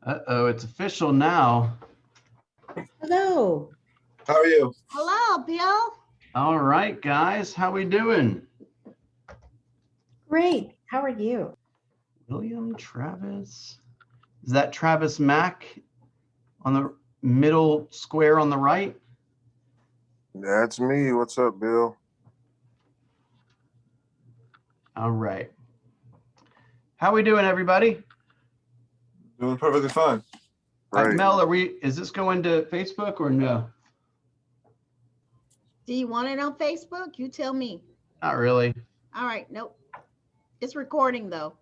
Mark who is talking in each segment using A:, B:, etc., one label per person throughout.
A: Uh-oh, it's official now.
B: Hello.
C: How are you?
D: Hello, Bill.
A: All right, guys, how we doing?
B: Great. How are you?
A: William Travis. Is that Travis Mack on the middle square on the right?
C: That's me. What's up, Bill?
A: All right. How we doing, everybody?
C: Doing perfectly fine.
A: All right,
C: Right.
A: Mel, is this going to Facebook or no?
D: Do you want it on Facebook? You tell me.
A: Not really.
D: All right, nope. It's recording though.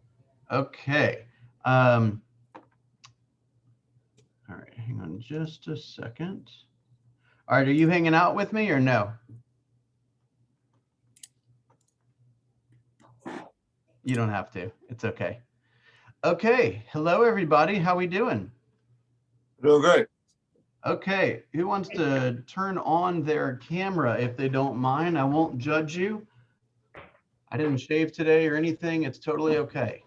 A: Okay. All right, hang on just a second. All right, are you hanging out with me or no? You don't have to. It's okay. Okay. Hello, everybody. How we doing?
C: Doing great.
A: Okay. Who wants to turn on their camera if they don't mind? I won't judge you. I didn't shave today or anything. It's totally okay.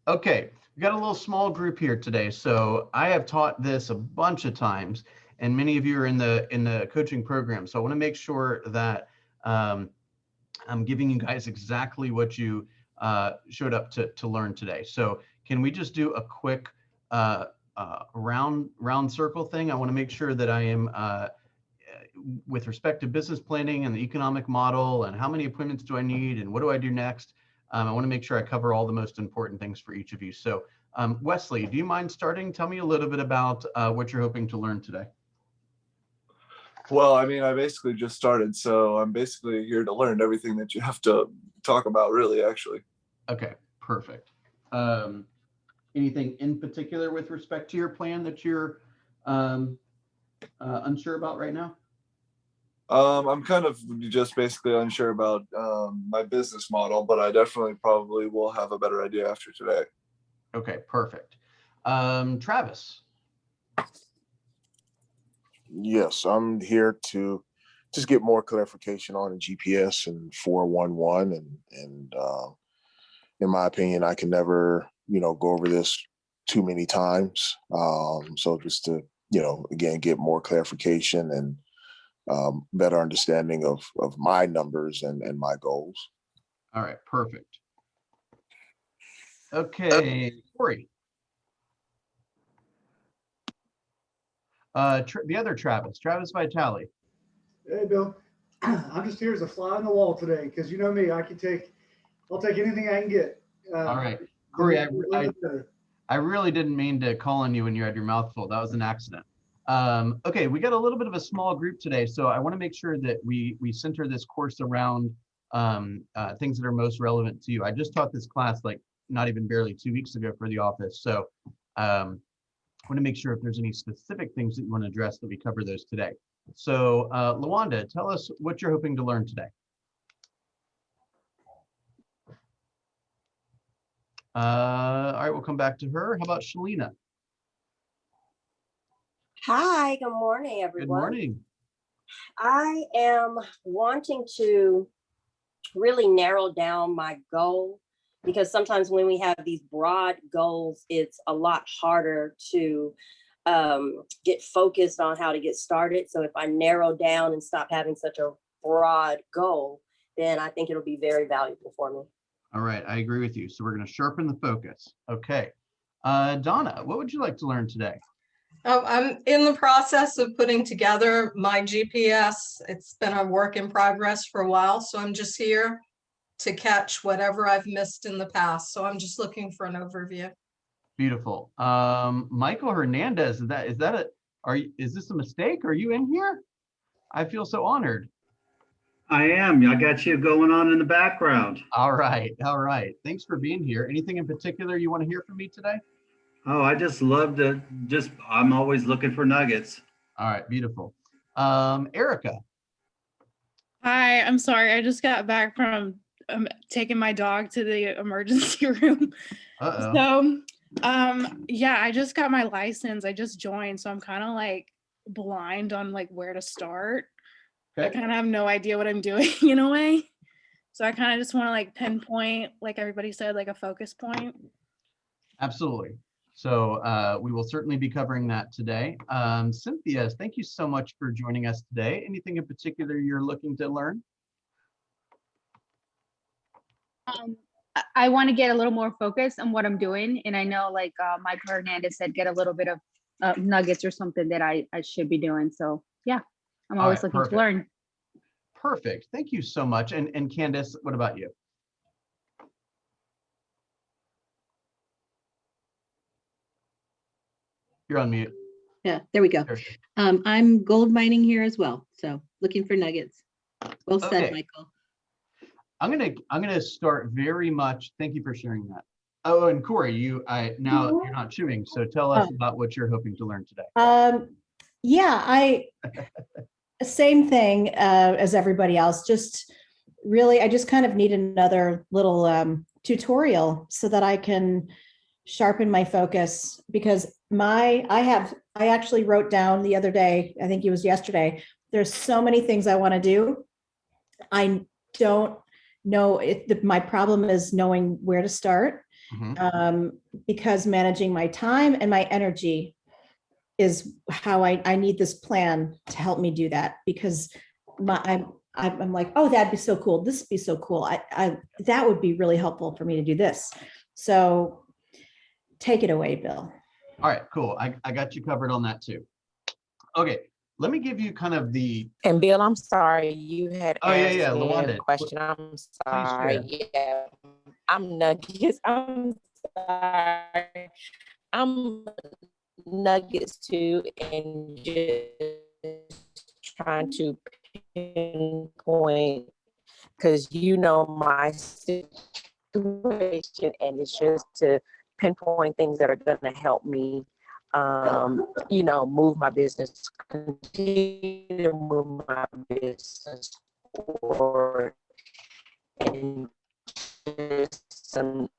A: Okay. We got a little small group here today. So I have taught this a bunch of times, and many of you are in the coaching program. So I want to make sure that I'm giving you guys exactly what you showed up to learn today. So can we just do a quick round circle thing? I want to make sure that I am with respect to business planning and the economic model and how many appointments do I need and what do I do next? I want to make sure I cover all the most important things for each of you. So Wesley, do you mind starting? Tell me a little bit about what you're hoping to learn today.
C: Well, I mean, I basically just started, so I'm basically here to learn everything that you have to talk about, really, actually.
A: Okay, perfect. Anything in particular with respect to your plan that you're unsure about right now?
C: I'm kind of just basically unsure about my business model, but I definitely probably will have a better idea after today.
A: Okay, perfect. Travis.
E: Yes, I'm here to just get more clarification on the GPS and 411, and in my opinion, I can never go over this too many times. So just to again get more clarification and better understanding of my numbers and my goals.
A: All right, perfect. Okay, Corey. The other Travis Vitale.
F: Hey, Bill. I'm just here as a fly on the wall today because you know me. I'll take anything I can get.
A: All right, Corey. I really didn't mean to call on you when you had your mouth full. That was an accident. Okay, we got a little bit of a small group today, so I want to make sure that we center this course around things that are most relevant to you. I just taught this class like not even barely 2 weeks ago for the office, so I want to make sure if there's any specific things that you want to address that we cover those today. So Lawanda, tell us what you're hoping to learn today. All right, we'll come back to her. How about Shalina?
G: Hi, good morning, everyone.
A: Good morning.
G: I am wanting to really narrow down my goal because sometimes when we have these broad goals, it's a lot harder to get focused on how to get started. So if I narrow down and stop having such a broad goal, then I think it'll be very valuable for me.
A: All right, I agree with you. So we're going to sharpen the focus. Okay. Donna, what would you like to learn today?
H: Oh, I'm in the process of putting together my GPS. It's been a work in progress for a while, so I'm just here to catch whatever I've missed in the past. So I'm just looking for an overview.
A: Beautiful. Michael Hernandez, is this a mistake? Are you in here? I feel so honored.
I: I am. I got you going on in the background.
A: All right. All right. Thanks for being here. Anything in particular you want to hear from me today?
I: Oh, I just love to I'm always looking for nuggets.
A: All right. Beautiful. Erica.
J: Hi, I'm sorry. I just got back from taking my dog to the emergency room.
A: Uh-oh.
J: So, yeah, I just got my license. I just joined, so I'm kind of like blind on like where to start. Okay. I kind of have no idea what I'm doing in a way. So I kind of just want to like pinpoint, like everybody said, like a focus point.
A: Absolutely. So we will certainly be covering that today. Cynthia, thank you so much for joining us today. Anything in particular you're looking to learn?
K: I want to get a little more focused on what I'm doing. And I know like Mike Hernandez said, get a little bit of nuggets or something that I should be doing. So yeah, I'm
A: All
K: always
A: right,
K: looking
A: perfect.
K: to learn.
A: Perfect. Thank you so much. And Candace, what about you? You're on mute.
B: Yeah, there we go.
A: There.
B: I'm gold mining here as well. So looking for nuggets. Well said,
A: Okay.
B: Michael.
A: I'm gonna start very much. Thank you for sharing that. Oh, and Corey, now you're not chewing, so tell us about what you're hoping to learn today.
B: Yeah, same thing as everybody else. Just really, I just kind of need another little tutorial so that I can sharpen my focus, because I actually wrote down the other day, I think it was yesterday, there's so many things I want to do. I don't know if my problem is knowing where to start, because managing my time and my energy is how I need this plan to help me do that, because I'm like, oh, that'd be so cool. This would be so cool. That would be really helpful for me to do this. So take it away, Bill.
A: All right, cool. I got you covered on that too. Okay, let me give you kind of the.
L: And Bill, I'm sorry, you had asked me
A: LaWanda,
L: a question. I'm sorry. Yeah, I'm Nuggets. I'm sorry. I'm Nuggets too, and just trying to pinpoint, because you know my situation, and it's just to pinpoint things that are going to help me move my business, continue to move my business forward, and just some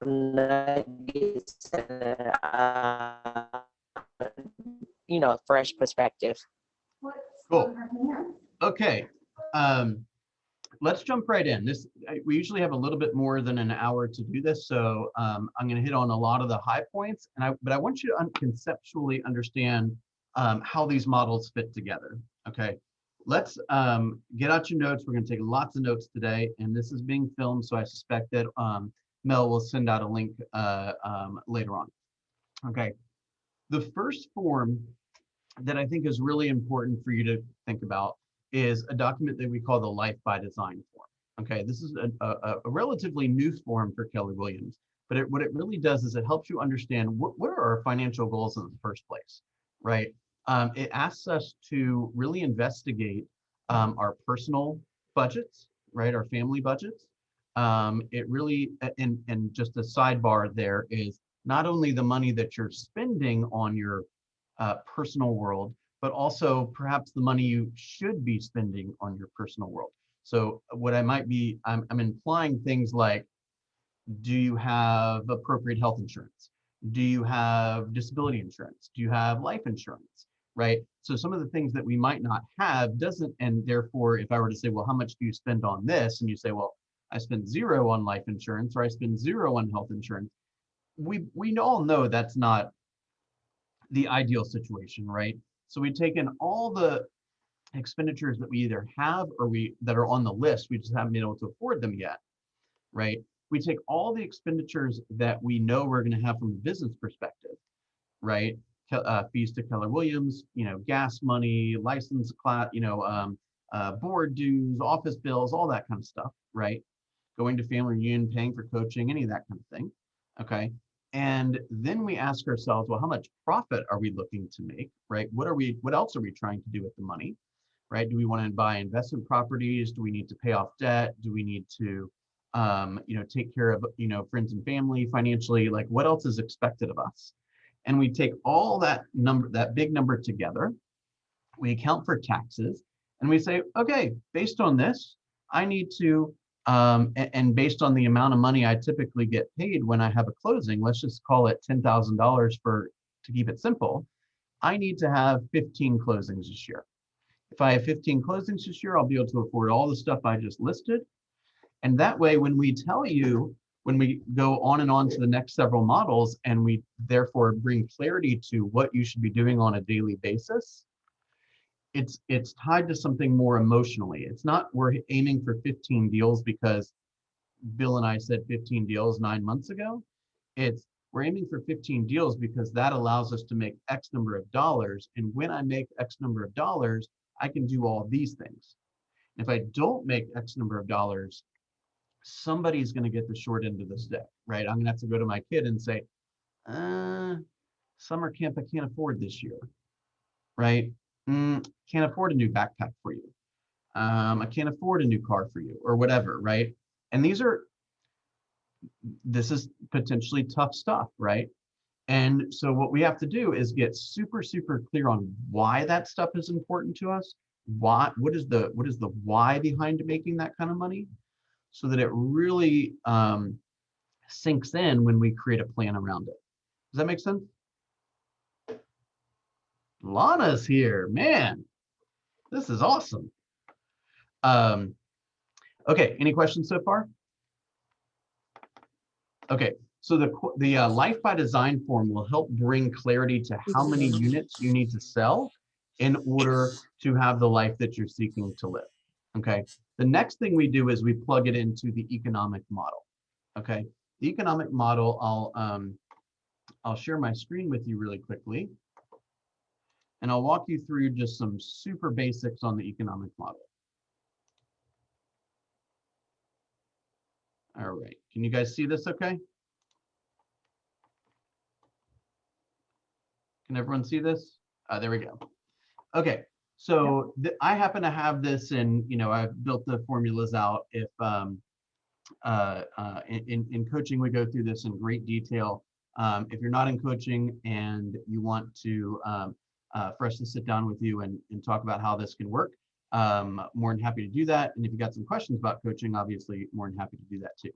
L: nuggets, fresh perspective.
A: Cool. Okay. Let's jump right in. We usually have a little bit more than an hour to do this, so I'm going to hit on a lot of the high points, but I want you to conceptually understand how these models fit together. Okay, let's get out your notes. We're going to take lots of notes today, and this is being filmed, so I suspect that Mel will send out a link later on. Okay, the first form that I think is really important for you to think about is a document that we call the Life by Design form. Okay, this is a relatively new form for Keller Williams, but what it really does is it helps you understand what are our financial goals in the first place, right? It asks us to really investigate our personal budgets, right? Our family budgets. It really, and just a sidebar there is not only the money that you're spending on your personal world, but also perhaps the money you should be spending on your personal world. So what I might be, I'm implying things like, do you have appropriate health insurance? Do you have disability insurance? Do you have life insurance, right? So some of the things that we might not have doesn't, and therefore, if I were to say, well, how much do you spend on this? And you say, well, I spend 0 on life insurance, or I spend 0 on health insurance. We all know that's not the ideal situation, right? So we've taken all the expenditures that we either have or that are on the list, we just haven't been able to afford them yet, right? We take all the expenditures that we know we're going to have from a business perspective, right? Fees to Keller Williams, gas money, license class, board dues, office bills, all that kind of stuff, right? Going to family reunion, paying for coaching, any of that kind of thing, okay? And then we ask ourselves, well, how much profit are we looking to make, right? What else are we trying to do with the money, right? Do we want to buy investment properties? Do we need to pay off debt? Do we need to, take care of, friends and family financially? Like, what else is expected of us? And we take all that big number together, we account for taxes, and we say, okay, based on this, I need to, and based on the amount of money I typically get paid when I have a closing, let's just call it $10,000 to keep it simple. I need to have 15 closings this year. If I have 15 closings this year, I'll be able to afford all the stuff I just listed. And that way, when we tell you, when we go on and on to the next several models, and we therefore bring clarity to what you should be doing on a daily basis, it's tied to something more emotionally. It's not we're aiming for 15 deals because Bill and I said 15 deals 9 months ago. It's we're aiming for 15 deals because that allows us to make X number of dollars. And when I make X number of dollars, I can do all these things. If I don't make X number of dollars, somebody's going to get the short end of the stick, right? I'm going to have to go to my kid and say, summer camp I can't afford this year, right? Can't afford a new backpack for you. I can't afford a new car for you, or whatever, right? And this is potentially tough stuff, right? And so what we have to do is get super, super clear on why that stuff is important to us. What is the why behind making that kind of money, so that it really sinks in when we create a plan around it. Does that make sense? Lana's here, man. This is awesome. Okay, any questions so far? Okay, so the Life by Design form will help bring clarity to how many units you need to sell in order to have the life that you're seeking to live. Okay, the next thing we do is we plug it into the economic model. Okay, the economic model, I'll share my screen with you really quickly, and I'll walk you through just some super basics on the economic model. All right, can you guys see this okay? Can everyone see this? There we go. Okay, so I happen to have this in, I've built the formulas out. If in coaching, we go through this in great detail. If you're not in coaching and you want to, for us to sit down with you and talk about how this can work, more than happy to do that. And if you got some questions about coaching, obviously more than happy to do that too.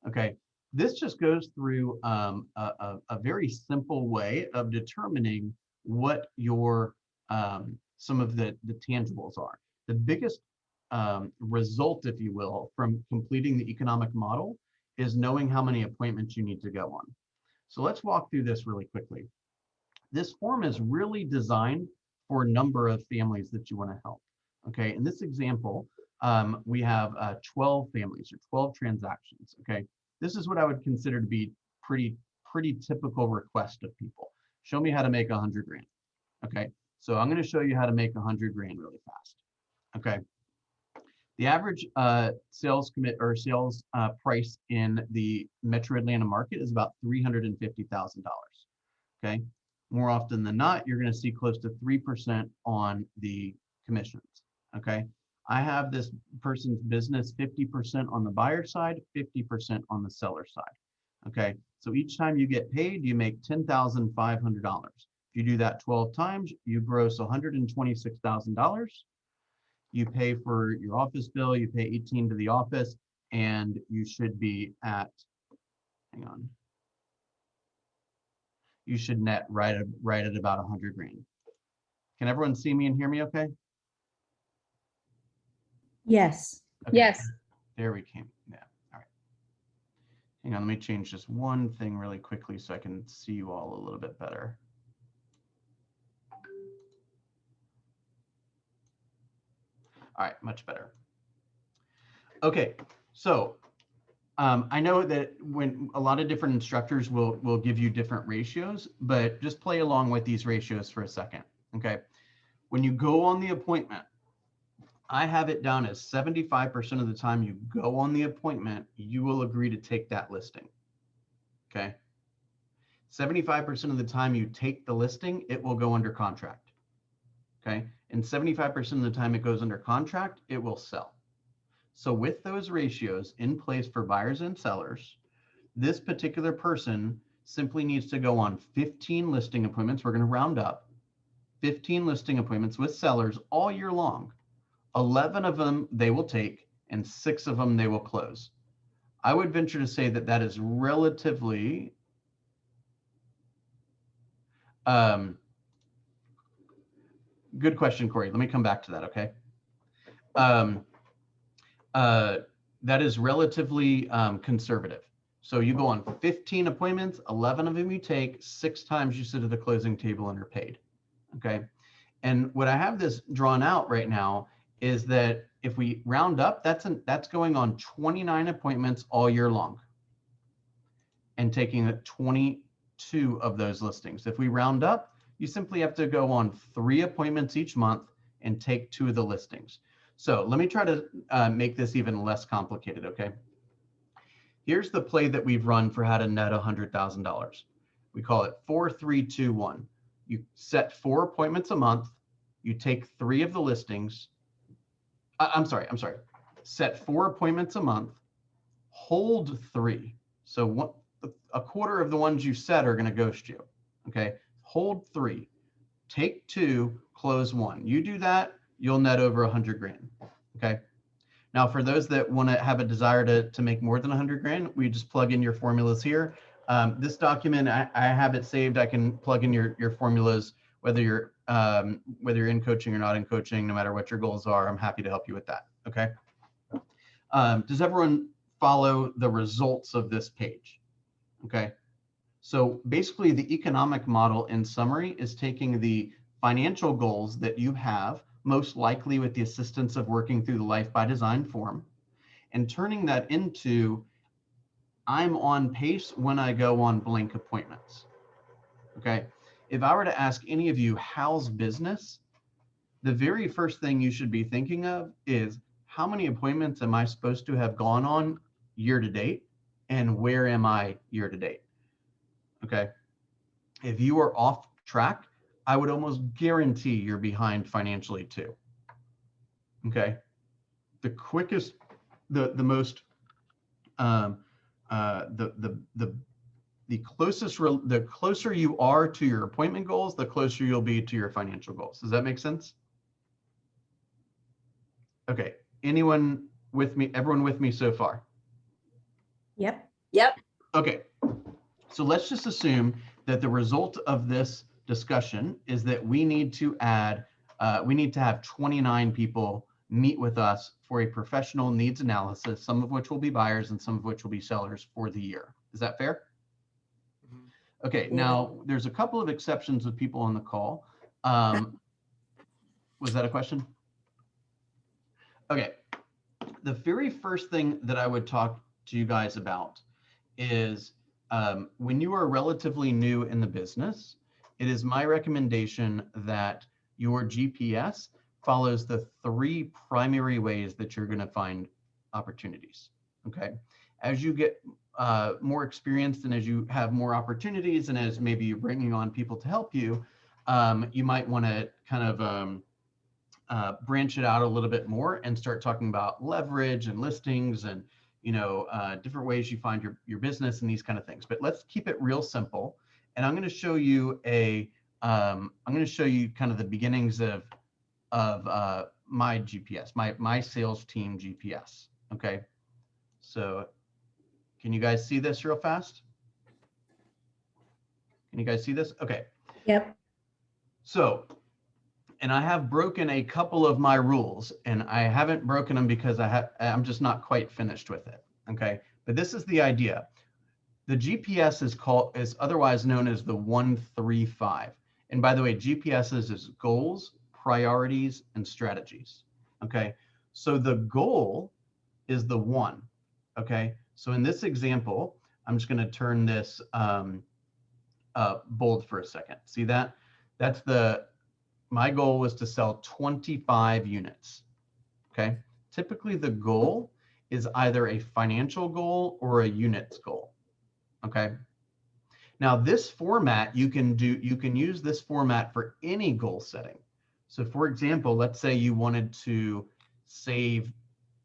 A: Okay, this just goes through a very simple way of determining what your some of the tangibles are. The biggest result, if you will, from completing the economic model is knowing how many appointments you need to go on. So let's walk through this really quickly. This form is really designed for a number of families that you want to help. Okay, in this example, we have 12 families or 12 transactions. Okay, this is what I would consider to be pretty typical request of people. Show me how to make 100 grand. Okay, so I'm going to show you how to make 100 grand really fast. Okay, the average sales price in the Metro Atlanta market is about $350,000. Okay, more often than not, you're going to see close to 3% on the commissions. Okay, I have this person's business 50% on the buyer side, 50% on the seller side. Okay, so each time you get paid, you make $10,500. If you do that 12 times, you gross $126,000. You pay for your office bill, you pay 18 to the office, and you should be at, hang on, you should net right at about 100 grand. Can everyone see me and hear me okay?
B: Yes.
A: Okay.
K: Yes.
A: There we came. Yeah. All right. Hang on. Let me change just one thing really quickly so I can see you all a little bit better. All right. Much better. Okay. So I know that when a lot of different instructors will give you different ratios, but just play along with these ratios for a second. Okay. When you go on the appointment, I have it down as 75% of the time you go on the appointment, you will agree to take that listing. Okay. 75% of the time you take the listing, it will go under contract. Okay. And 75% of the time it goes under contract, it will sell. So with those ratios in place for buyers and sellers, this particular person simply needs to go on 15 listing appointments. We're going to round up 15 listing appointments with sellers all year long. 11 of them they will take and 6 of them they will close. I would venture to say that that is relatively good question, Corey. Let me come back to that, okay? that is relatively conservative. So you go on 15 appointments, 11 of them you take, 6 times you sit at the closing table and are paid. Okay. And what I have this drawn out right now is that if we round up, that's going on 29 appointments all year long and taking 22 of those listings. If we round up, you simply have to go on 3 appointments each month and take 2 of the listings. So let me try to make this even less complicated, okay? Here's the play that we've run for how to net $100,000. We call it 4-3-2-1. You set 4 appointments a month. You take 3 of the listings. I'm sorry. Set 4 appointments a month, hold 3. So a quarter of the ones you set are going to ghost you. Okay. Hold 3, take 2, close 1. You do that, you'll net over 100 grand. Okay. Now, for those that want to have a desire to make more than 100 grand, we just plug in your formulas here. This document, I have it saved. I can plug in your formulas, whether you're in coaching or not in coaching, no matter what your goals are. I'm happy to help you with that. Okay. Does everyone follow the results of this page? Okay. So basically, the economic model in summary is taking the financial goals that you have, most likely with the assistance of working through the Life by Design form, and turning that into, I'm on pace when I go on blank appointments. Okay. If I were to ask any of you, how's business? The very first thing you should be thinking of is, how many appointments am I supposed to have gone on year to date? And where am I year to date? Okay. If you are off track, I would almost guarantee you're behind financially too. Okay. The quickest, the closer you are to your appointment goals, the closer you'll be to your financial goals. Does that make sense? Okay. Anyone with me? Everyone with me so far?
B: Yep.
G: Yep.
A: Okay. So let's just assume that the result of this discussion is that we need to have 29 people meet with us for a professional needs analysis, some of which will be buyers and some of which will be sellers for the year. Is that fair? Okay, now there's a couple of exceptions with people on the call. Was that a question? Okay, the very first thing that I would talk to you guys about is when you are relatively new in the business, it is my recommendation that your GPS follows the 3 primary ways that you're going to find opportunities. Okay. As you get more experienced and as you have more opportunities and as maybe you're bringing on people to help you, you might want to kind of branch it out a little bit more and start talking about leverage and listings and different ways you find your business and these kind of things. But let's keep it real simple. And I'm going to show you kind of the beginnings of my GPS, my sales team GPS. Okay. So can you guys see this real fast? Can you guys see this? Okay.
B: Yep.
A: So, and I have broken a couple of my rules, and I haven't broken them because I'm just not quite finished with it. Okay. But this is the idea. The GPS is otherwise known as the 1-3-5. And by the way, GPS is goals, priorities, and strategies. Okay. So the goal is the 1. Okay. So in this example, I'm just going to turn this bold for a second. See that? My goal was to sell 25 units. Okay. Typically the goal is either a financial goal or a units goal. Okay. Now this format, you can use this format for any goal setting. So for example, let's say you wanted to save,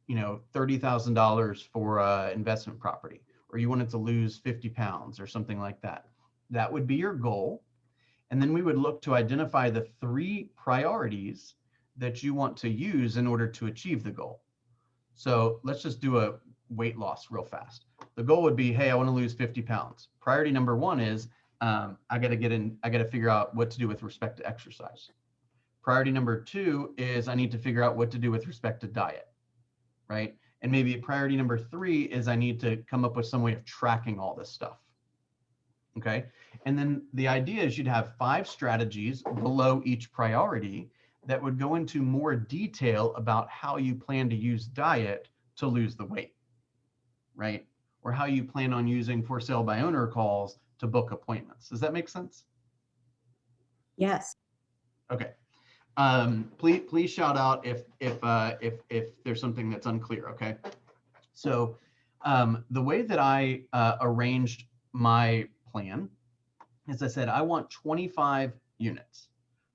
A: $30,000 for investment property, or you wanted to lose 50 pounds or something like that. That would be your goal. And then we would look to identify the 3 priorities that you want to use in order to achieve the goal. So let's just do a weight loss real fast. The goal would be, hey, I want to lose 50 pounds. Priority number 1 is I got to figure out what to do with respect to exercise. Priority number 2 is I need to figure out what to do with respect to diet, right? And maybe priority number 3 is I need to come up with some way of tracking all this stuff. Okay. And then the idea is you'd have 5 strategies below each priority that would go into more detail about how you plan to use diet to lose the weight, right? Or how you plan on using for sale by owner calls to book appointments. Does that make sense?
B: Yes.
A: Okay. Please shout out if there's something that's unclear. Okay. So the way that I arranged my plan, as I said, I want 25 units.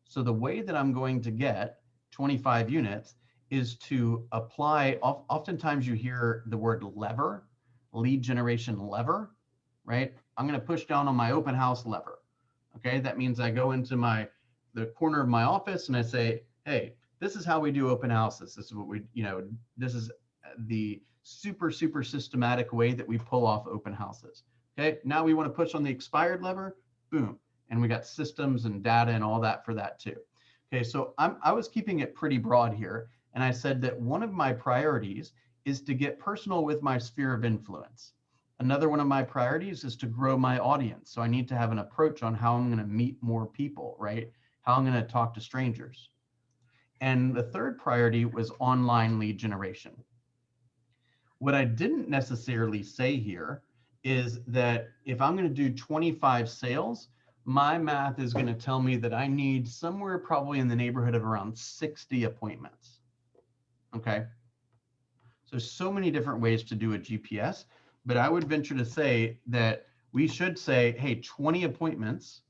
A: So the way that I'm going to get 25 units is to apply, oftentimes you hear the word lever, lead generation lever, right? I'm going to push down on my open house lever. Okay, that means I go into the corner of my office and I say, hey, this is how we do open houses. This is what we, this is the super systematic way that we pull off open houses. Okay, now we want to push on the expired lever, boom. And we got systems and data and all that for that too. Okay, so I was keeping it pretty broad here. And I said that one of my priorities is to get personal with my sphere of influence. Another one of my priorities is to grow my audience. So I need to have an approach on how I'm going to meet more people, right? How I'm going to talk to strangers. And the third priority was online lead generation. What I didn't necessarily say here is that if I'm going to do 25 sales, my math is going to tell me that I need somewhere probably in the neighborhood of around 60 appointments. Okay. So many different ways to do a GPS, but I would venture to say that we should say, hey, 20 appointments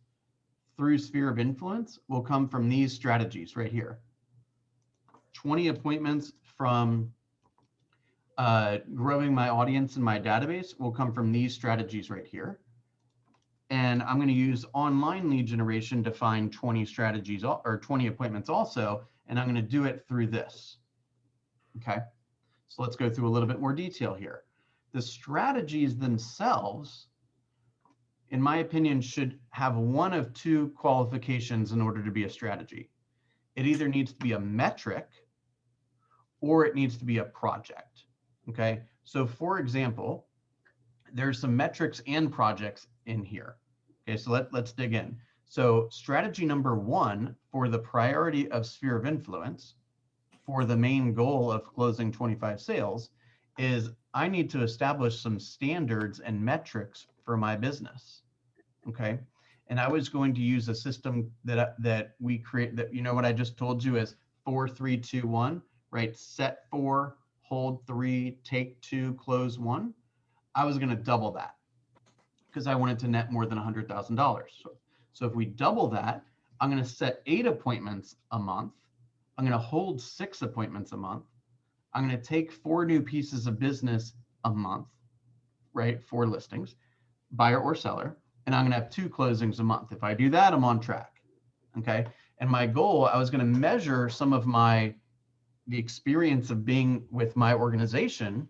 A: through sphere of influence will come from these strategies right here. 20 appointments from growing my audience in my database will come from these strategies right here. And I'm going to use online lead generation to find 20 strategies or 20 appointments also, and I'm going to do it through this. Okay, so let's go through a little bit more detail here. The strategies themselves, in my opinion, should have one of 2 qualifications in order to be a strategy. It either needs to be a metric or it needs to be a project. Okay, so for example, there's some metrics and projects in here. Okay, so let's dig in. So strategy number 1 for the priority of sphere of influence for the main goal of closing 25 sales is I need to establish some standards and metrics for my business. Okay, and I was going to use a system that we create, that, what I just told you is 4, 3, 2, 1, right? Set 4, hold 3, take 2, close 1. I was going to double that because I wanted to net more than $100,000. So if we double that, I'm going to set 8 appointments a month. I'm going to hold 6 appointments a month. I'm going to take 4 new pieces of business a month, right? 4 listings, buyer or seller. And I'm going to have 2 closings a month. If I do that, I'm on track. Okay. And my goal, I was going to measure some of the experience of being with my organization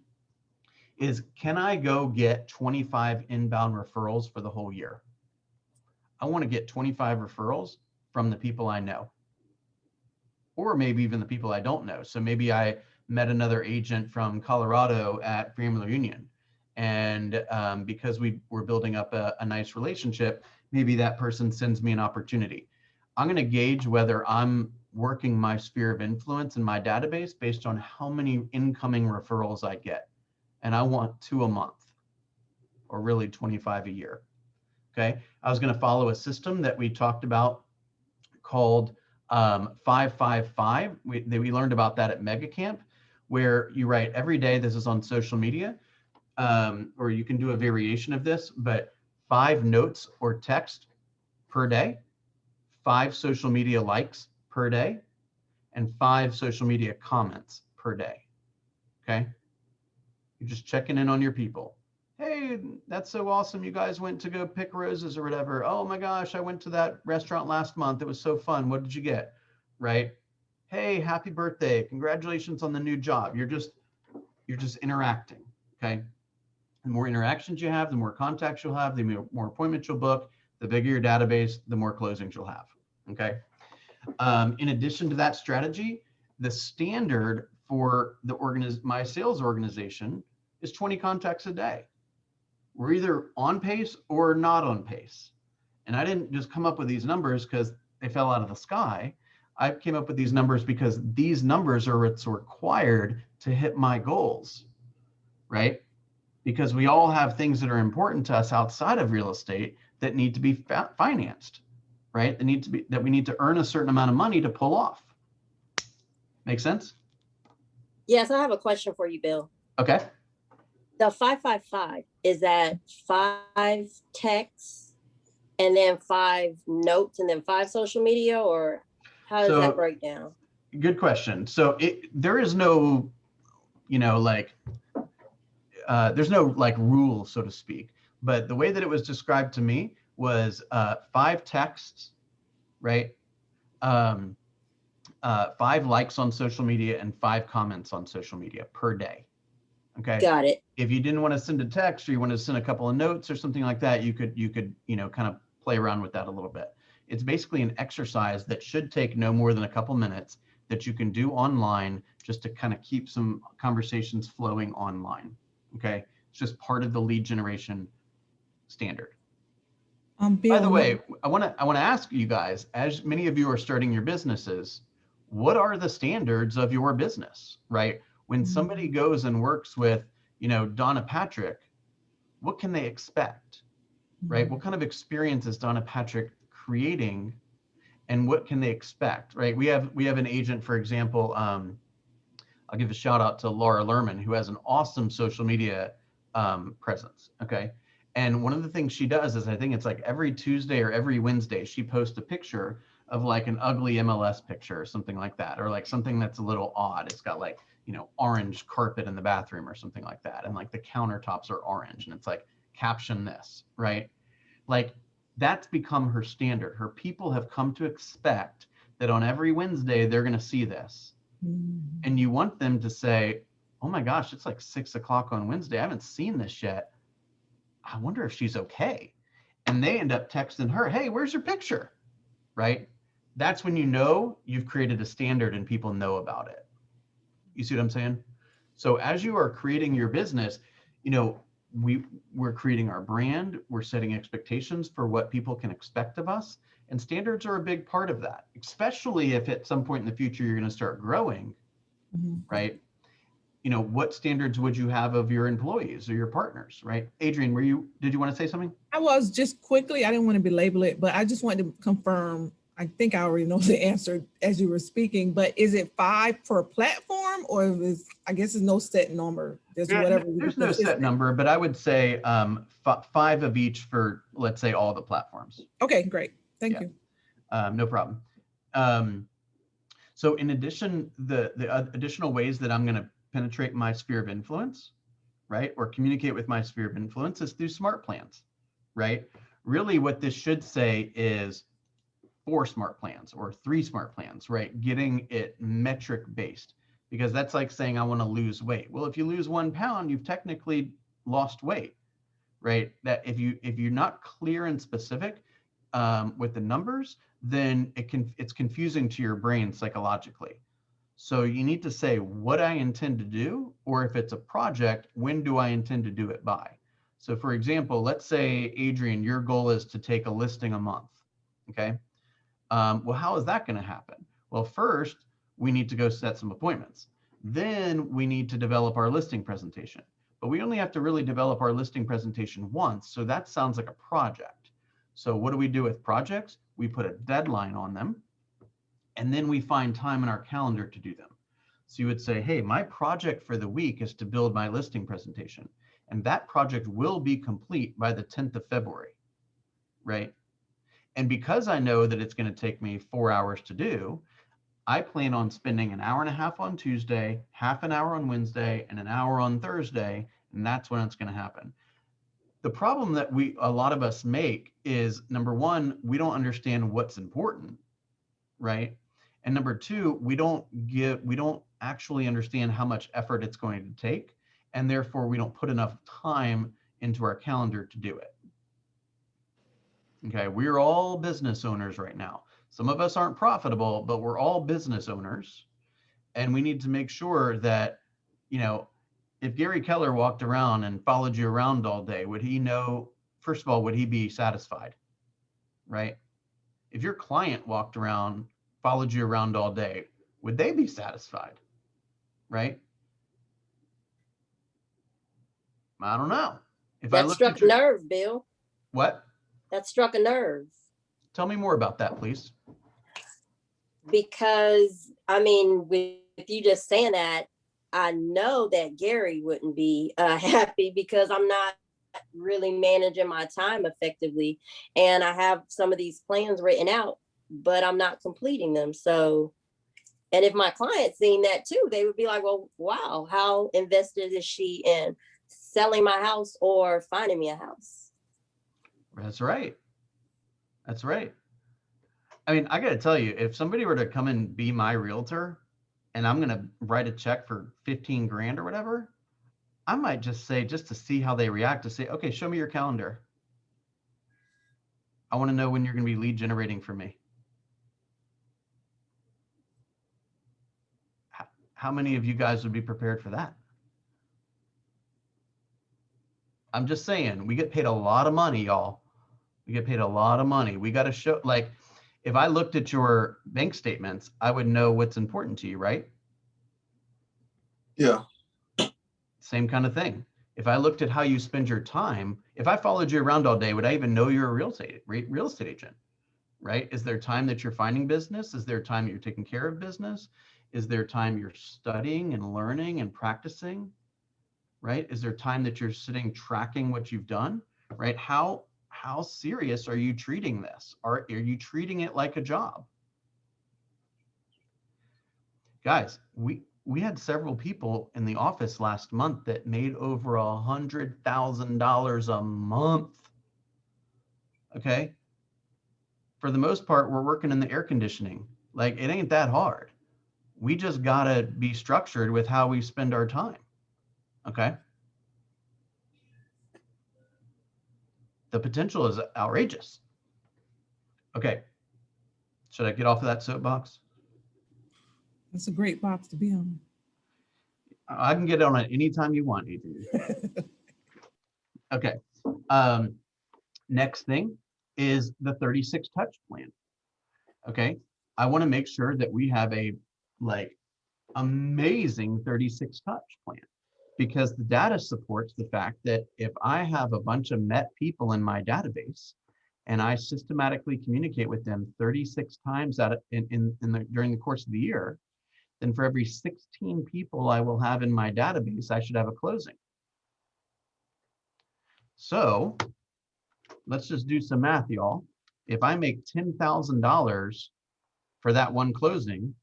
A: is, can I go get 25 inbound referrals for the whole year? I want to get 25 referrals from the people I know, or maybe even the people I don't know. So maybe I met another agent from Colorado at Family Union, and because we were building up a nice relationship, maybe that person sends me an opportunity. I'm going to gauge whether I'm working my sphere of influence in my database based on how many incoming referrals I get. And I want 2 a month, or really 25 a year. Okay. I was going to follow a system that we talked about called 555. We learned about that at Mega Camp, where you write every day. This is on social media, or you can do a variation of this, but 5 notes or text per day, 5 social media likes per day, and 5 social media comments per day. Okay. You're just checking in on your people. Hey, that's so awesome. You guys went to go pick roses or whatever. Oh my gosh, I went to that restaurant last month. It was so fun. What did you get? Right? Hey, happy birthday. Congratulations on the new job. You're just interacting. Okay. The more interactions you have, the more contacts you'll have, the more appointments you'll book, the bigger your database, the more closings you'll have. Okay. In addition to that strategy, the standard for my sales organization is 20 contacts a day. We're either on pace or not on pace. And I didn't just come up with these numbers because they fell out of the sky. I came up with these numbers because these numbers are what's required to hit my goals, right? Because we all have things that are important to us outside of real estate that need to be financed, right? That we need to earn a certain amount of money to pull off. Make sense?
G: Yes, I have a question for you, Bill.
A: Okay.
G: The 555, is that 5 texts and then 5 notes and then 5 social media, or how does that break down?
A: Good question. So there is no, there's no like rule, so to speak, but the way that it was described to me was 5 texts, right? 5 likes on social media and 5 comments on social media per day. Okay.
G: Got it.
A: If you didn't want to send a text or you want to send a couple of notes or something like that, you could, kind of play around with that a little bit. It's basically an exercise that should take no more than a couple minutes that you can do online just to kind of keep some conversations flowing online. Okay. It's just part of the lead generation standard.
M: Bill,
A: by the way, I want to ask you guys, as many of you are starting your businesses, what are the standards of your business, right? When somebody goes and works with, Donna Patrick, what can they expect, right? What kind of experience is Donna Patrick creating, and what can they expect, right? We have an agent, for example, I'll give a shout out to Laura Lerman, who has an awesome social media presence, okay? And one of the things she does is, I think it's like every Tuesday or every Wednesday, she posts a picture of like an ugly MLS picture or something like that, or like something that's a little odd. It's got like, orange carpet in the bathroom or something like that. And like the countertops are orange and it's like, caption this, right? Like that's become her standard. Her people have come to expect that on every Wednesday, they're going to see this. And you want them to say, oh my gosh, it's like 6 o'clock on Wednesday. I haven't seen this yet. I wonder if she's okay. And they end up texting her, hey, where's your picture? Right? That's when you've created a standard and people know about it. You see what I'm saying? So as you are creating your business, we're creating our brand, we're setting expectations for what people can expect of us. And standards are a big part of that, especially if at some point in the future, you're going to start growing, right? What standards would you have of your employees or your partners, right? Adrian, did you want to say something?
M: I was just quickly, I didn't want to belabor it, but I just wanted to confirm. I think I already know the answer as you were speaking, but is it 5 per platform, or I guess there's no set number? There's whatever.
A: There's no set number, but I would say 5 of each for, let's say, all the platforms.
M: Okay, great. Thank you.
A: No problem. So in addition, the additional ways that I'm going to penetrate my sphere of influence, right, or communicate with my sphere of influence is through smart plans, right? Really what this should say is 4 smart plans or 3 smart plans, right? Getting it metric based, because that's like saying I want to lose weight. Well, if you lose 1 pound, you've technically lost weight, right? That if you're not clear and specific with the numbers, then it's confusing to your brain psychologically. So you need to say what I intend to do, or if it's a project, when do I intend to do it by? So for example, let's say, Adrian, your goal is to take a listing a month, okay? Well, how is that going to happen? Well, first, we need to go set some appointments. Then we need to develop our listing presentation. But we only have to really develop our listing presentation once. So that sounds like a project. So what do we do with projects? We put a deadline on them, and then we find time in our calendar to do them. So you would say, hey, my project for the week is to build my listing presentation. And that project will be complete by the 10th of February, right? And because I know that it's going to take me 4 hours to do, I plan on spending an hour and a half on Tuesday, half an hour on Wednesday, and an hour on Thursday, and that's when it's going to happen. The problem that a lot of us make is, number one, we don't understand what's important, right? And number two, we don't actually understand how much effort it's going to take, and therefore we don't put enough time into our calendar to do it. Okay, we're all business owners right now. Some of us aren't profitable, but we're all business owners. And we need to make sure that, you know, if Gary Keller walked around and followed you around all day, would he know, first of all, would he be satisfied? Right? If your client walked around, followed you around all day, would they be satisfied? Right? I don't know. If I
G: That
A: looked
G: struck
A: at
G: a
A: your,
G: nerve, Bill.
A: what?
G: That struck a nerve.
A: Tell me more about that, please.
G: Because I mean, with you just saying that, I know that Gary wouldn't be happy because I'm not really managing my time effectively, and I have some of these plans written out, but I'm not completing them. So, and if my clients seen that too, they would be like, well, wow, how invested is she in selling my house or finding me a house?
A: That's right. That's right. I mean, I got to tell you, if somebody were to come and be my realtor and I'm going to write a check for 15 grand or whatever, I might just say, just to see how they react, to say, okay, show me your calendar. I want to know when you're going to be lead generating for me. How many of you guys would be prepared for that? I'm just saying, we get paid a lot of money, y'all. We get paid a lot of money. We got to show, like, if I looked at your bank statements, I would know what's important to you, right?
C: Yeah.
A: Same kind of thing. If I looked at how you spend your time, if I followed you around all day, would I even know you're a real estate agent, right? Is there time that you're finding business? Is there time that you're taking care of business? Is there time you're studying and learning and practicing, right? Is there time that you're sitting tracking what you've done, right? How serious are you treating this? Are you treating it like a job? Guys, we had several people in the office last month that made over $100,000 a month. Okay. For the most part, we're working in the air conditioning. Like, it ain't that hard. We just gotta be structured with how we spend our time. Okay. The potential is outrageous. Okay. Should I get off of that soapbox?
M: That's a great box to be on.
A: I can get on it anytime you want, Adrian. Okay. Next thing is the 36 touch plan. Okay. I want to make sure that we have a amazing 36 touch plan, because the data supports the fact that if I have a bunch of met people in my database and I systematically communicate with them 36 times during the course of the year, then for every 16 people I will have in my database, I should have a closing. So let's just do some math, y'all. If I make $10,000 for that one closing,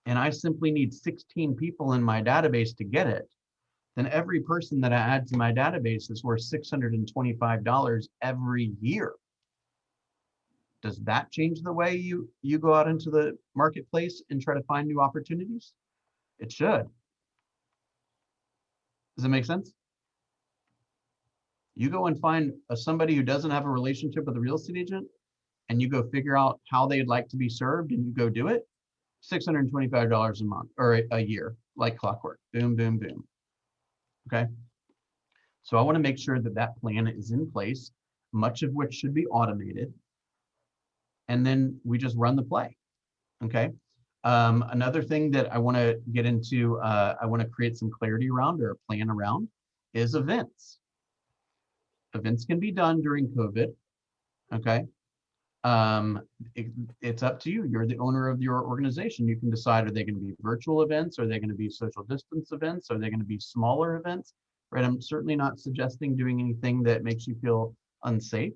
A: and I simply need 16 people in my database to get it, then every person that I add to my database is worth $625 every year. Does that change the way you go out into the marketplace and try to find new opportunities? It should. Does that make sense? You go and find somebody who doesn't have a relationship with a real estate agent, and you go figure out how they'd like to be served, and you go do it, $625 a month or a year, like clockwork. Boom, boom, boom. Okay. So I want to make sure that that plan is in place, much of which should be automated. And then we just run the play. Okay. Another thing that I want to get into, I want to create some clarity around, or a plan around, is events. Events can be done during COVID. Okay. It's up to you. You're the owner of your organization. You can decide, are they going to be virtual events? Are they going to be social distance events? Are they going to be smaller events? Right. I'm certainly not suggesting doing anything that makes you feel unsafe.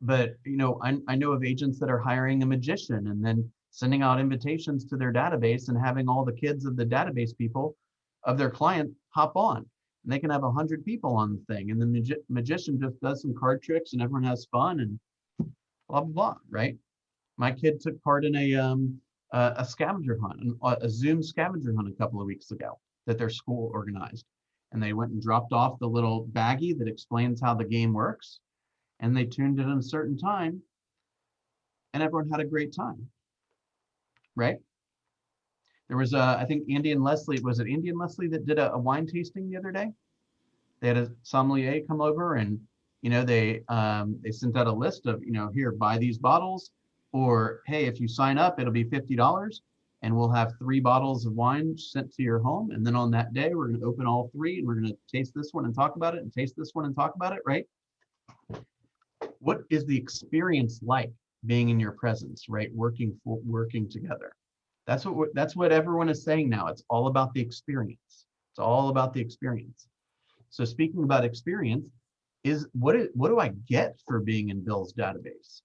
A: But you know, I know of agents that are hiring a magician and then sending out invitations to their database and having all the kids of the database people of their client hop on. And they can have 100 people on the thing, and the magician just does some card tricks and everyone has fun and blah, blah, blah, right? My kid took part in a scavenger hunt, a Zoom scavenger hunt a couple of weeks ago that their school organized. And they went and dropped off the little baggie that explains how the game works. And they tuned it at a certain time, and everyone had a great time, right? There was I think Andy and Leslie, was it Andy and Leslie that did a wine tasting the other day? They had a sommelier come over and, they sent out a list of, here, buy these bottles, or, hey, if you sign up, it'll be $50 and we'll have 3 bottles of wine sent to your home. And then on that day, we're going to open all 3 and we're going to taste this one and talk about it and taste this one and talk about it, right? What is the experience like being in your presence, right? Working together. That's what everyone is saying now. It's all about the experience. It's all about the experience. So speaking about experience, what do I get for being in Bill's database,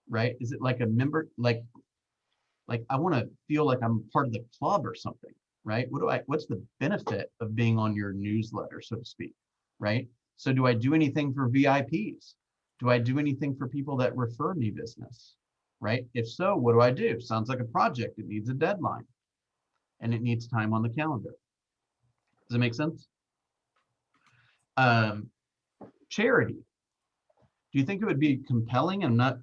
A: right? Is it like a member, like I want to feel like I'm part of the club or something, right? What's the benefit of being on your newsletter, so to speak, right? So do I do anything for VIPs? Do I do anything for people that refer me business, right? If so, what do I do? Sounds like a project. It needs a deadline and it needs time on the calendar. Does that make sense? Charity. Do you think it would be compelling? I'm not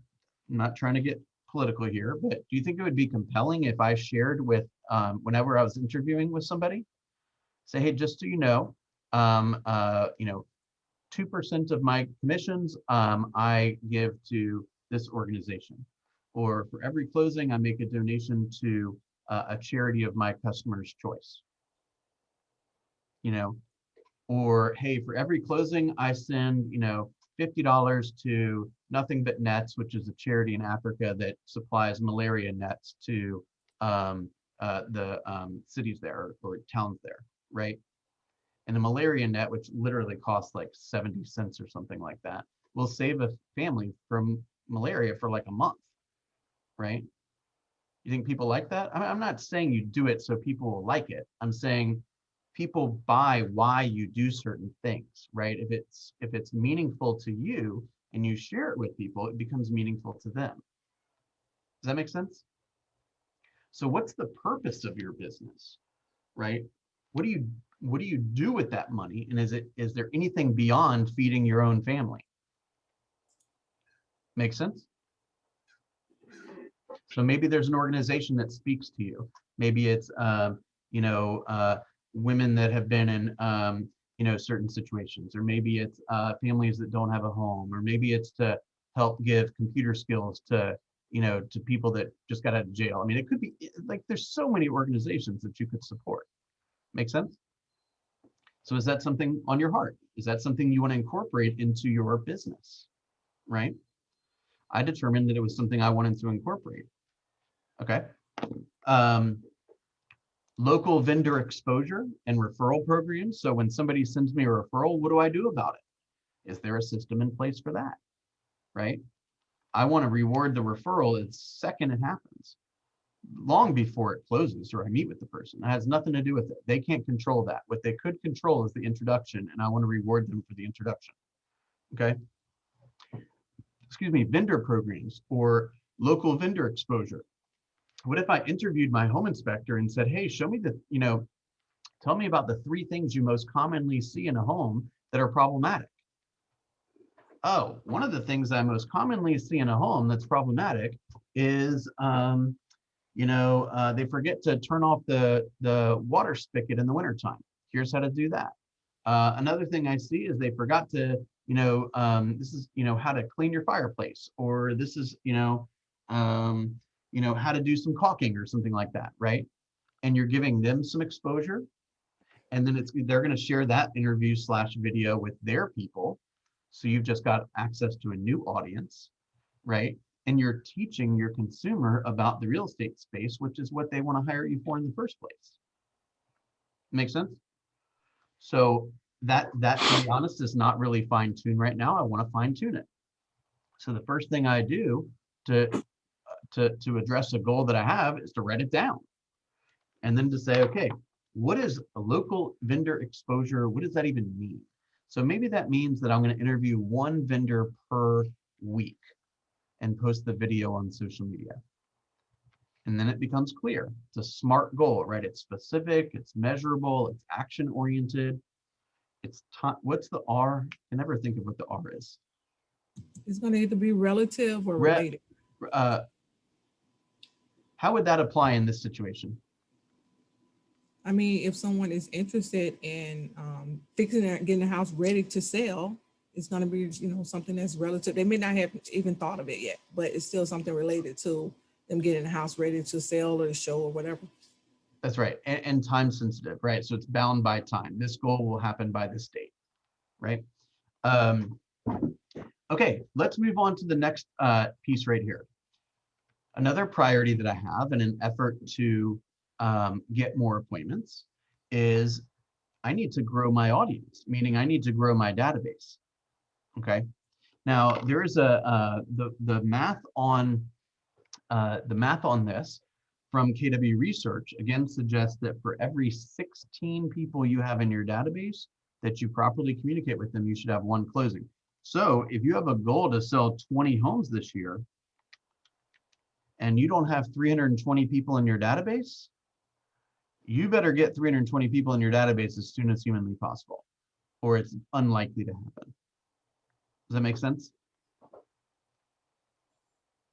A: trying to get political here, but do you think it would be compelling if I shared with, whenever I was interviewing with somebody, say, hey, just so you know, 2% of my commissions I give to this organization, or for every closing I make a donation to a charity of my customer's choice, or hey, for every closing I send $50 to Nothing But Nets, which is a charity in Africa that supplies malaria nets to the cities there or towns there, right? And a malaria net, which literally costs like 70 cents or something like that, will save a family from malaria for like a month, right? You think people like that? I'm not saying you do it so people will like it. I'm saying people buy why you do certain things, right? If it's meaningful to you and you share it with people, it becomes meaningful to them. Does that make sense? So what's the purpose of your business, right? What do you do with that money? And is there anything beyond feeding your own family? Make sense? So maybe there's an organization that speaks to you. Maybe it's women that have been in certain situations, or maybe it's families that don't have a home, or maybe it's to help give computer skills to people that just got out of jail. I mean, it could be like there's so many organizations that you could support. Make sense? So is that something on your heart? Is that something you want to incorporate into your business, right? I determined that it was something I wanted to incorporate. Okay. Local vendor exposure and referral programs. So when somebody sends me a referral, what do I do about it? Is there a system in place for that, right? I want to reward the referral the second it happens, long before it closes or I meet with the person. It has nothing to do with it. They can't control that. What they could control is the introduction, and I want to reward them for the introduction. Okay. Excuse me, vendor programs or local vendor exposure. What if I interviewed my home inspector and said, hey, show me tell me about the 3 things you most commonly see in a home that are problematic. Oh, one of the things I most commonly see in a home that's problematic is they forget to turn off the water spigot in the wintertime. Here's how to do that. Another thing I see is they forgot to, this is, how to clean your fireplace, or this is, how to do some caulking or something like that, right? And you're giving them some exposure, and then they're going to share that interview / video with their people. So you've just got access to a new audience, right? And you're teaching your consumer about the real estate space, which is what they want to hire you for in the first place. Make sense? So that to be honest, is not really fine-tuned right now. I want to fine-tune it. So the first thing I do to address a goal that I have is to write it down. And then to say, okay, what is a local vendor exposure? What does that even mean? So maybe that means that I'm going to interview 1 vendor per week and post the video on social media. And then it becomes clear. It's a SMART goal, right? It's specific, it's measurable, it's action oriented. It's what's the R? I can never think of what the R is.
M: It's going to either be relative or related.
A: How would that apply in this situation?
M: I mean, if someone is interested in fixing it, getting the house ready to sell, it's going to be, something that's relative. They may not have even thought of it yet, but it's still something related to them getting the house ready to sell or to show or whatever.
A: That's right. And time sensitive, right? So it's bound by time. This goal will happen by this date, right? Okay, let's move on to the next piece right here. Another priority that I have in an effort to get more appointments is I need to grow my audience, meaning I need to grow my database. Okay. Now there is the math on this from KW Research again suggests that for every 16 people you have in your database that you properly communicate with them, you should have one closing. So if you have a goal to sell 20 homes this year and you don't have 320 people in your database, you better get 320 people in your database as soon as humanly possible, or it's unlikely to happen. Does that make sense?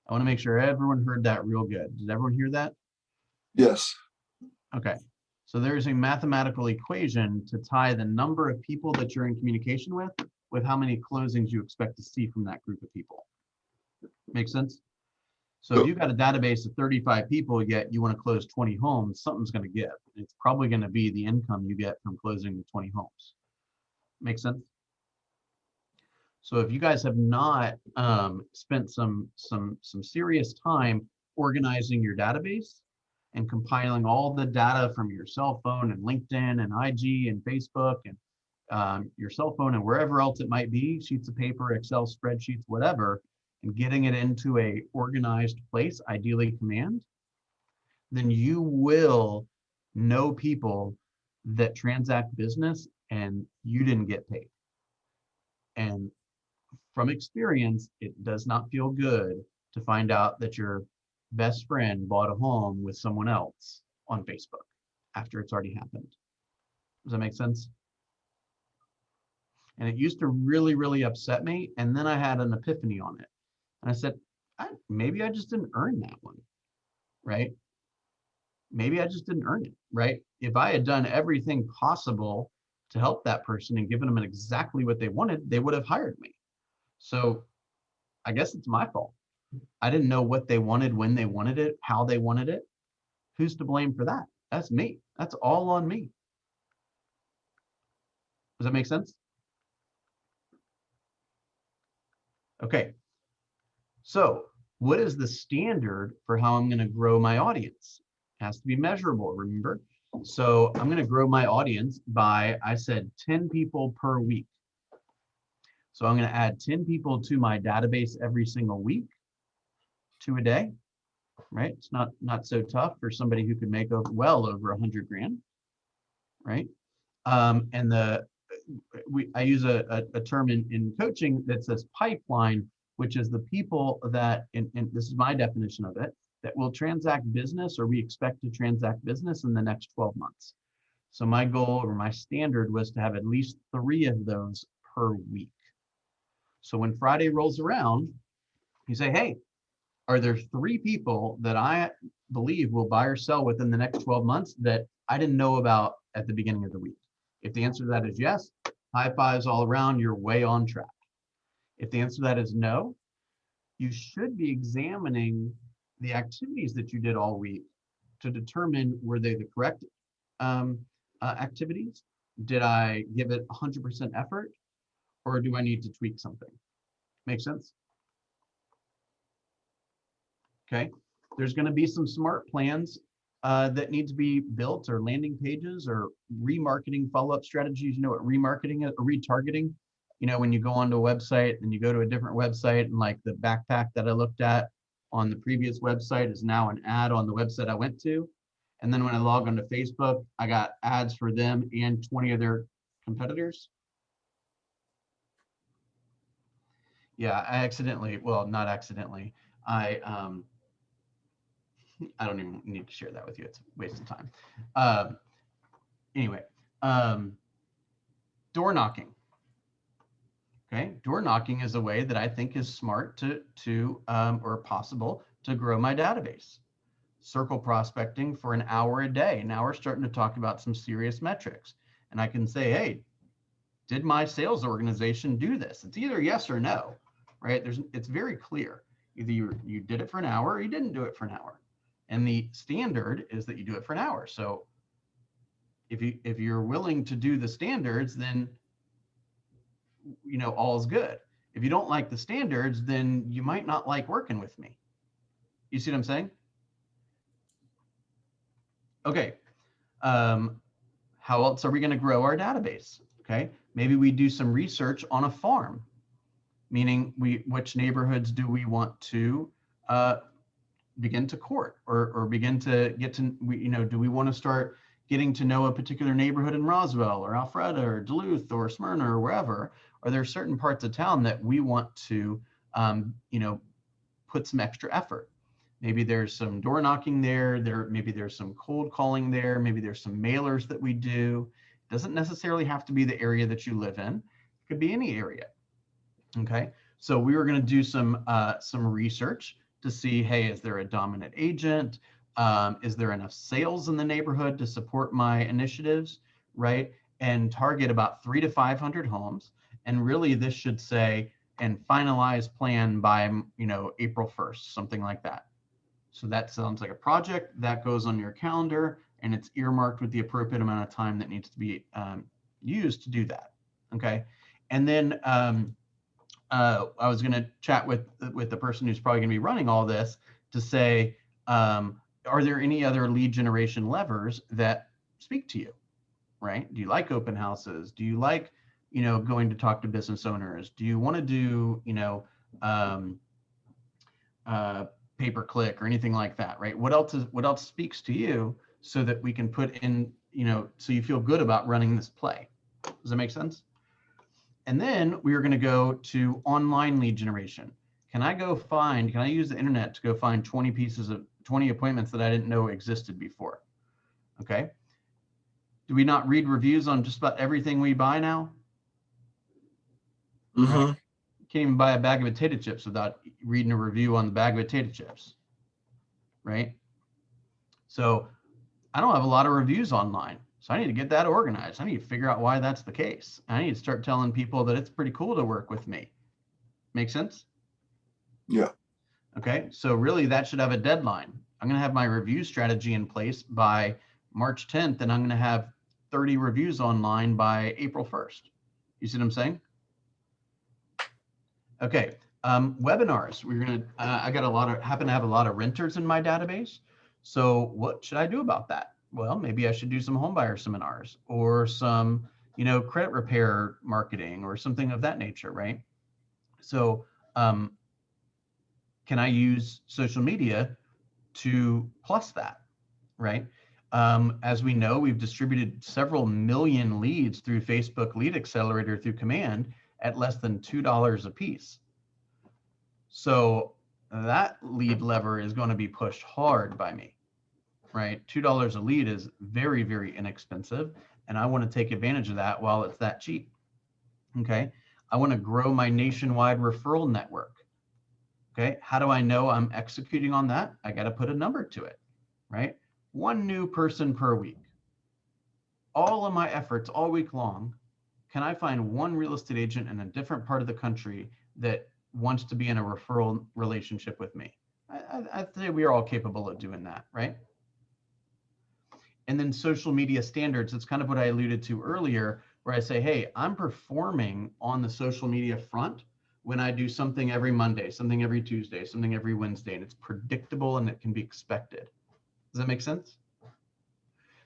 A: I want to make sure everyone heard that real good. Did everyone hear that?
C: Yes.
A: Okay. So there's a mathematical equation to tie the number of people that you're in communication with how many closings you expect to see from that group of people. Make sense? So if you've got a database of 35 people, yet you want to close 20 homes, something's going to give. It's probably going to be the income you get from closing the 20 homes. Make sense? So if you guys have not spent some serious time organizing your database and compiling all the data from your cell phone and LinkedIn and IG and Facebook and your cell phone and wherever else it might be, sheets of paper, Excel spreadsheets, whatever, and getting it into a organized place, ideally command, then you will know people that transact business and you didn't get paid. And from experience, it does not feel good to find out that your best friend bought a home with someone else on Facebook after it's already happened. Does that make sense? And it used to really, really upset me. And then I had an epiphany on it. And I said, maybe I just didn't earn that one, right? Maybe I just didn't earn it, right? If I had done everything possible to help that person and given them exactly what they wanted, they would have hired me. So I guess it's my fault. I didn't know what they wanted, when they wanted it, how they wanted it. Who's to blame for that? That's me. That's all on me. Does that make sense? Okay. So what is the standard for how I'm going to grow my audience? It has to be measurable, remember? So I'm going to grow my audience by, I said 10 people per week. So I'm going to add 10 people to my database every single week, 2 a day, right? It's not so tough for somebody who could make well over 100 grand, right? And I use a term in coaching that says pipeline, which is the people that, and this is my definition of it, that will transact business or we expect to transact business in the next 12 months. So my goal or my standard was to have at least 3 of those per week. So when Friday rolls around, you say, hey, are there 3 people that I believe will buy or sell within the next 12 months that I didn't know about at the beginning of the week? If the answer to that is yes, high fives all around, you're way on track. If the answer to that is no, you should be examining the activities that you did all week to determine were they the correct activities? Did I give it 100% effort or do I need to tweak something? Make sense? Okay, there's going to be some smart plans that need to be built or landing pages or remarketing follow-up strategies. You know what remarketing is, or retargeting? You know, when you go onto a website and you go to a different website and like the backpack that I looked at on the previous website is now an ad on the website I went to. And then when I log onto Facebook, I got ads for them and 20 of their competitors. Yeah, I accidentally, well, not accidentally, I don't even need to share that with you. It's a waste of time. Anyway, door knocking. Okay, door knocking is a way that I think is smart or possible to grow my database. circle prospecting for an hour a day. Now we're starting to talk about some serious metrics. And I can say, hey, did my sales organization do this? It's either yes or no, right? It's very clear. Either you did it for an hour or you didn't do it for an hour. And the standard is that you do it for an hour. So if you're willing to do the standards, then all's good. If you don't like the standards, then you might not like working with me. You see what I'm saying? Okay. How else are we going to grow our database? Okay. Maybe we do some research on a farm, meaning which neighborhoods do we want to begin to court or begin to get to, do we want to start getting to know a particular neighborhood in Roswell or Alpharetta or Duluth or Smyrna or wherever? Are there certain parts of town that we want to, put some extra effort? Maybe there's some door knocking there. Maybe there's some cold calling there. Maybe there's some mailers that we do. It doesn't necessarily have to be the area that you live in. It could be any area. Okay, so we were going to do some research to see, hey, is there a dominant agent? Is there enough sales in the neighborhood to support my initiatives, right? And target about 300 to 500 homes. And really, this should say, and finalize plan by April 1st, something like that. So that sounds like a project that goes on your calendar, and it's earmarked with the appropriate amount of time that needs to be used to do that. Okay, and then I was going to chat with the person who's probably going to be running all this to say, are there any other lead generation levers that speak to you, right? Do you like open houses? Do you like, going to talk to business owners? Do you want to do, pay-per-click or anything like that, right? What else speaks to you so that we can put in, so you feel good about running this play? Does that make sense? And then we are going to go to online lead generation. Can I use the internet to go find 20 appointments that I didn't know existed before? Okay. Do we not read reviews on just about everything we buy now?
C: Mm-hmm.
A: Right? You can't even buy a bag of potato chips without reading a review on the bag of potato chips, right? So I don't have a lot of reviews online. So I need to get that organized. I need to figure out why that's the case. I need to start telling people that it's pretty cool to work with me. Make sense?
C: Yeah.
A: Okay, so really that should have a deadline. I'm going to have my review strategy in place by March 10th, and I'm going to have 30 reviews online by April 1st. You see what I'm saying? Okay, webinars. We're going to, I happen to have a lot of renters in my database. So what should I do about that? Well, maybe I should do some homebuyer seminars or some, credit repair marketing or something of that nature, right? So can I use social media to plus that, right? As we know, we've distributed several million leads through Facebook Lead Accelerator through Command at less than $2 a piece. So that lead lever is going to be pushed hard by me, right? $2 a lead is very, very inexpensive, and I want to take advantage of that while it's that cheap. Okay, I want to grow my nationwide referral network. Okay, how do I know I'm executing on that? I got to put a number to it, right? One new person per week. All of my efforts all week long, can I find one real estate agent in a different part of the country that wants to be in a referral relationship with me? I'd say we are all capable of doing that, right? And then social media standards, it's kind of what I alluded to earlier, where I say, hey, I'm performing on the social media front when I do something every Monday, something every Tuesday, something every Wednesday, and it's predictable and it can be expected. Does that make sense?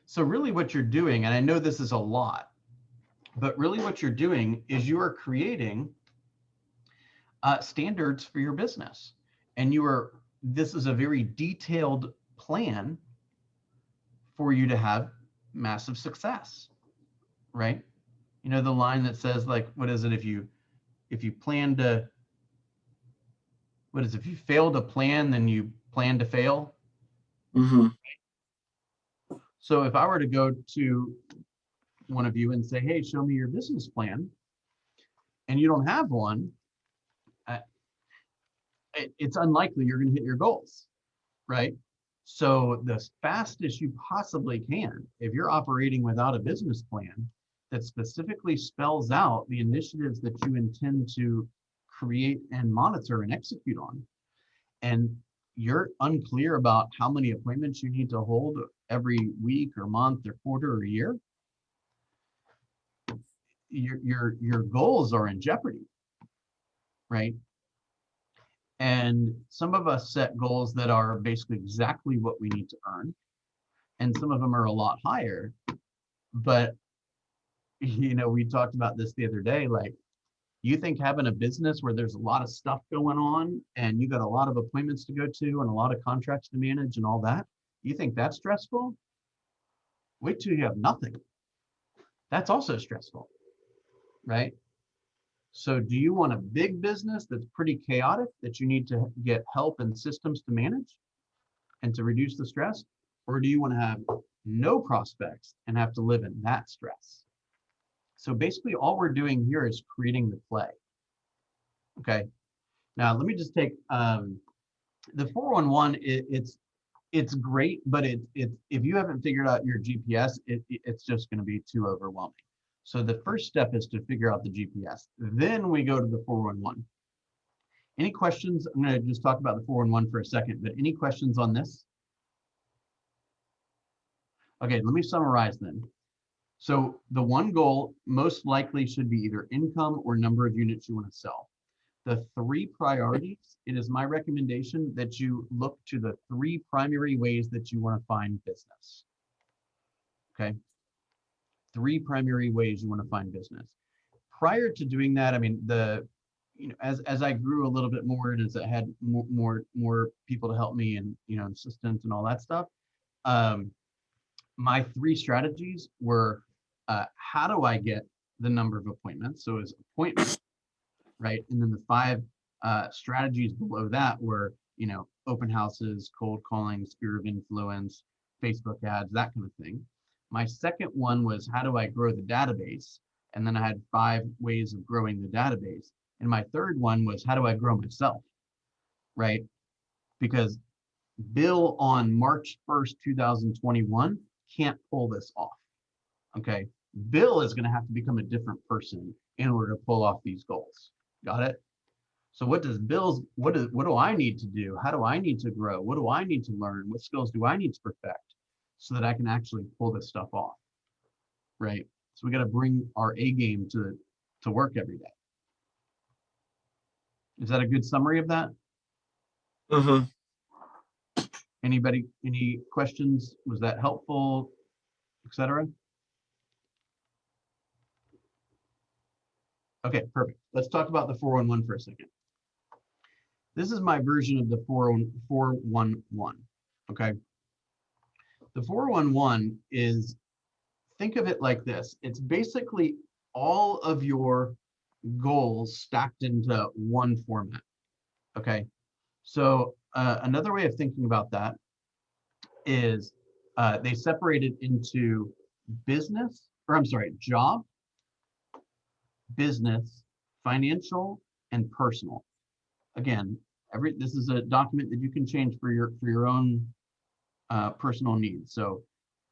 A: So really what you're doing, and I know this is a lot, but really what you're doing is you are creating standards for your business. And this is a very detailed plan for you to have massive success, right? The line that says, like, what is it? If you plan to, if you fail to plan, then you plan to fail.
C: Mm-hmm.
A: So if I were to go to one of you and say, hey, show me your business plan, and you don't have one, it's unlikely you're going to hit your goals, right? So the fastest you possibly can, if you're operating without a business plan that specifically spells out the initiatives that you intend to create and monitor and execute on, and you're unclear about how many appointments you need to hold every week or month or quarter or year, your goals are in jeopardy, right? And some of us set goals that are basically exactly what we need to earn, and some of them are a lot higher. But we talked about this the other day, like, you think having a business where there's a lot of stuff going on and you got a lot of appointments to go to and a lot of contracts to manage and all that, you think that's stressful? Wait till you have nothing. That's also stressful, right? So do you want a big business that's pretty chaotic that you need to get help and systems to manage and to reduce the stress? Or do you want to have no prospects and have to live in that stress? So basically all we're doing here is creating the play. Okay. Now let me just take the 411. It's great, but if you haven't figured out your GPS, it's just going to be too overwhelming. So the first step is to figure out the GPS. Then we go to the 411. Any questions? I'm going to just talk about the 411 for a second, but any questions on this? Okay, let me summarize then. So the one goal most likely should be either income or number of units you want to sell. The three priorities, it is my recommendation that you look to the three primary ways that you want to find business. Okay. Three primary ways you want to find business. Prior to doing that, I mean, as I grew a little bit more and as I had more people to help me and assistants and all that stuff, my three strategies were how do I get the number of appointments? So it's appointments, right? And then the five strategies below that were open houses, cold calling, sphere of influence, Facebook ads, that kind of thing. My second one was how do I grow the database? And then I had 5 ways of growing the database. And my third one was how do I grow myself, right? Because Bill on March 1st, 2021 can't pull this off, okay? Bill is gonna have to become a different person in order to pull off these goals. Got it? So what do I need to do? How do I need to grow? What do I need to learn? What skills do I need to perfect so that I can actually pull this stuff off, right? So we got to bring our A game to work every day. Is that a good summary of that?
C: Mm-hmm.
A: Anybody, any questions? Was that helpful, etc.? Okay, perfect. Let's talk about the 411 for a second. This is my version of the 411, okay? The 411 is, think of it like this. It's basically all of your goals stacked into one format, okay? So another way of thinking about that is they separate it into job, business, financial, and personal. Again, this is a document that you can change for your own personal needs. So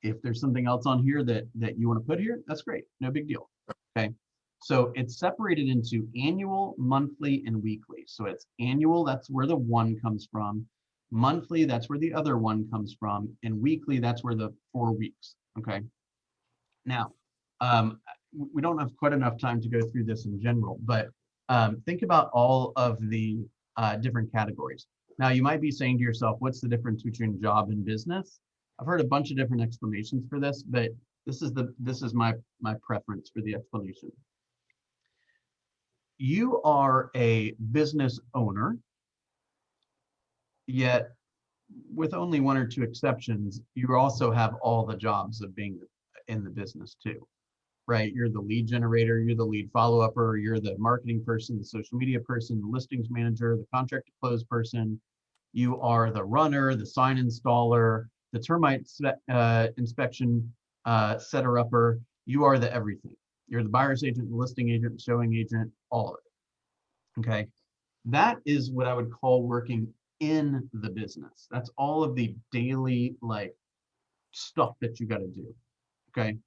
A: if there's something else on here that you want to put here, that's great, no big deal. Okay, so it's separated into annual, monthly, and weekly. So it's annual, that's where the 1 comes from. Monthly, that's where the other 1 comes from, and weekly, that's where the 4 weeks. Okay. Now, we don't have quite enough time to go through this in general, but think about all of the different categories. Now, you might be saying to yourself, what's the difference between job and business? I've heard a bunch of different explanations for this, but this is my preference for the explanation. You are a business owner, yet with only 1 or 2 exceptions, you also have all the jobs of being in the business too, right? You're the lead generator, you're the lead follow-upper, you're the marketing person, the social media person, the listings manager, the contract to close person. You are the runner, the sign installer, the termite inspection setter-upper. You are the everything. You're the buyer's agent, the listing agent, the showing agent, all of it. Okay, that is what I would call working in the business. That's all of the daily like stuff that you got to do. Okay.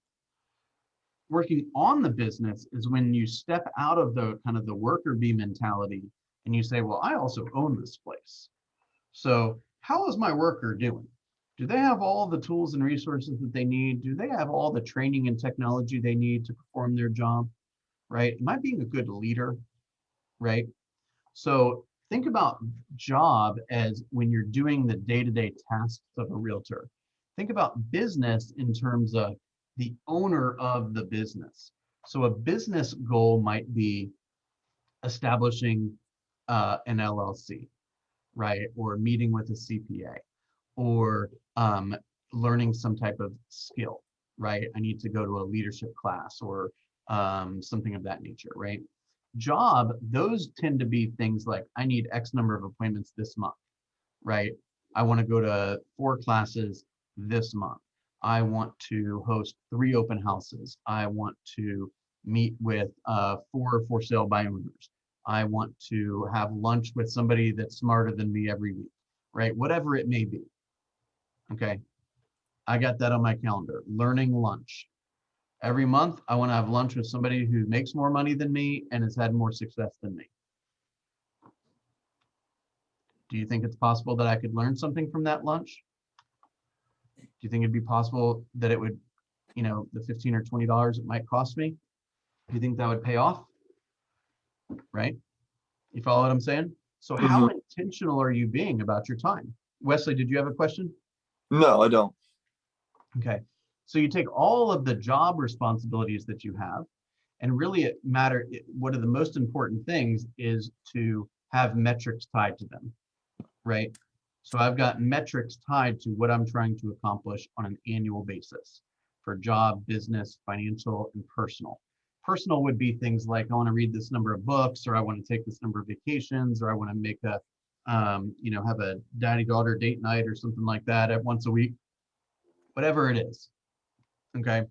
A: Working on the business is when you step out of the kind of the worker bee mentality and you say, well, I also own this place. So how is my worker doing? Do they have all the tools and resources that they need? Do they have all the training and technology they need to perform their job? Right? Am I being a good leader? Right? So think about job as when you're doing the day-to-day tasks of a realtor. Think about business in terms of the owner of the business. So a business goal might be establishing an LLC, right? Or meeting with a CPA, or learning some type of skill, right? I need to go to a leadership class or something of that nature, right? Job, those tend to be things like I need X number of appointments this month, right? I want to go to 4 classes this month. I want to host 3 open houses. I want to meet with 4 for sale by owners. I want to have lunch with somebody that's smarter than me every week, right? Whatever it may be. Okay. I got that on my calendar. Learning lunch. Every month, I want to have lunch with somebody who makes more money than me and has had more success than me. Do you think it's possible that I could learn something from that lunch? Do you think it'd be possible that it would, you know, the $15 or $20 it might cost me? Do you think that would pay off? Right? You follow what I'm saying? So how intentional are you being about your time? Wesley, did you have a question?
C: No, I don't.
A: Okay. So you take all of the job responsibilities that you have, and really one of the most important things is to have metrics tied to them, right? So I've got metrics tied to what I'm trying to accomplish on an annual basis for job, business, financial, and personal. Personal would be things like I want to read this number of books, or I want to take this number of vacations, or I want to make a, have a daddy-daughter date night or something like that at once a week, whatever it is. Okay.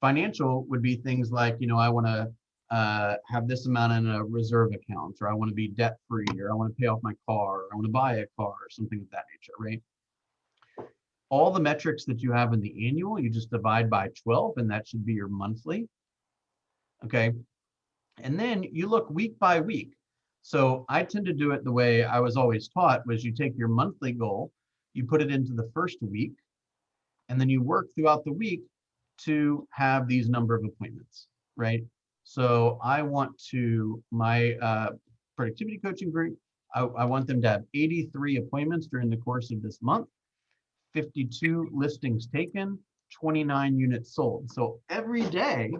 A: Financial would be things like, I want to have this amount in a reserve account, or I want to be debt free, or I want to pay off my car, or I want to buy a car, or something of that nature, right? All the metrics that you have in the annual, you just divide by 12, and that should be your monthly. Okay. And then you look week by week. So I tend to do it the way I was always taught, was you take your monthly goal, you put it into the first week, and then you work throughout the week to have these number of appointments, right? So I want to, my productivity coaching group, I want them to have 83 appointments during the course of this month, 52 listings taken, 29 units sold. So every day,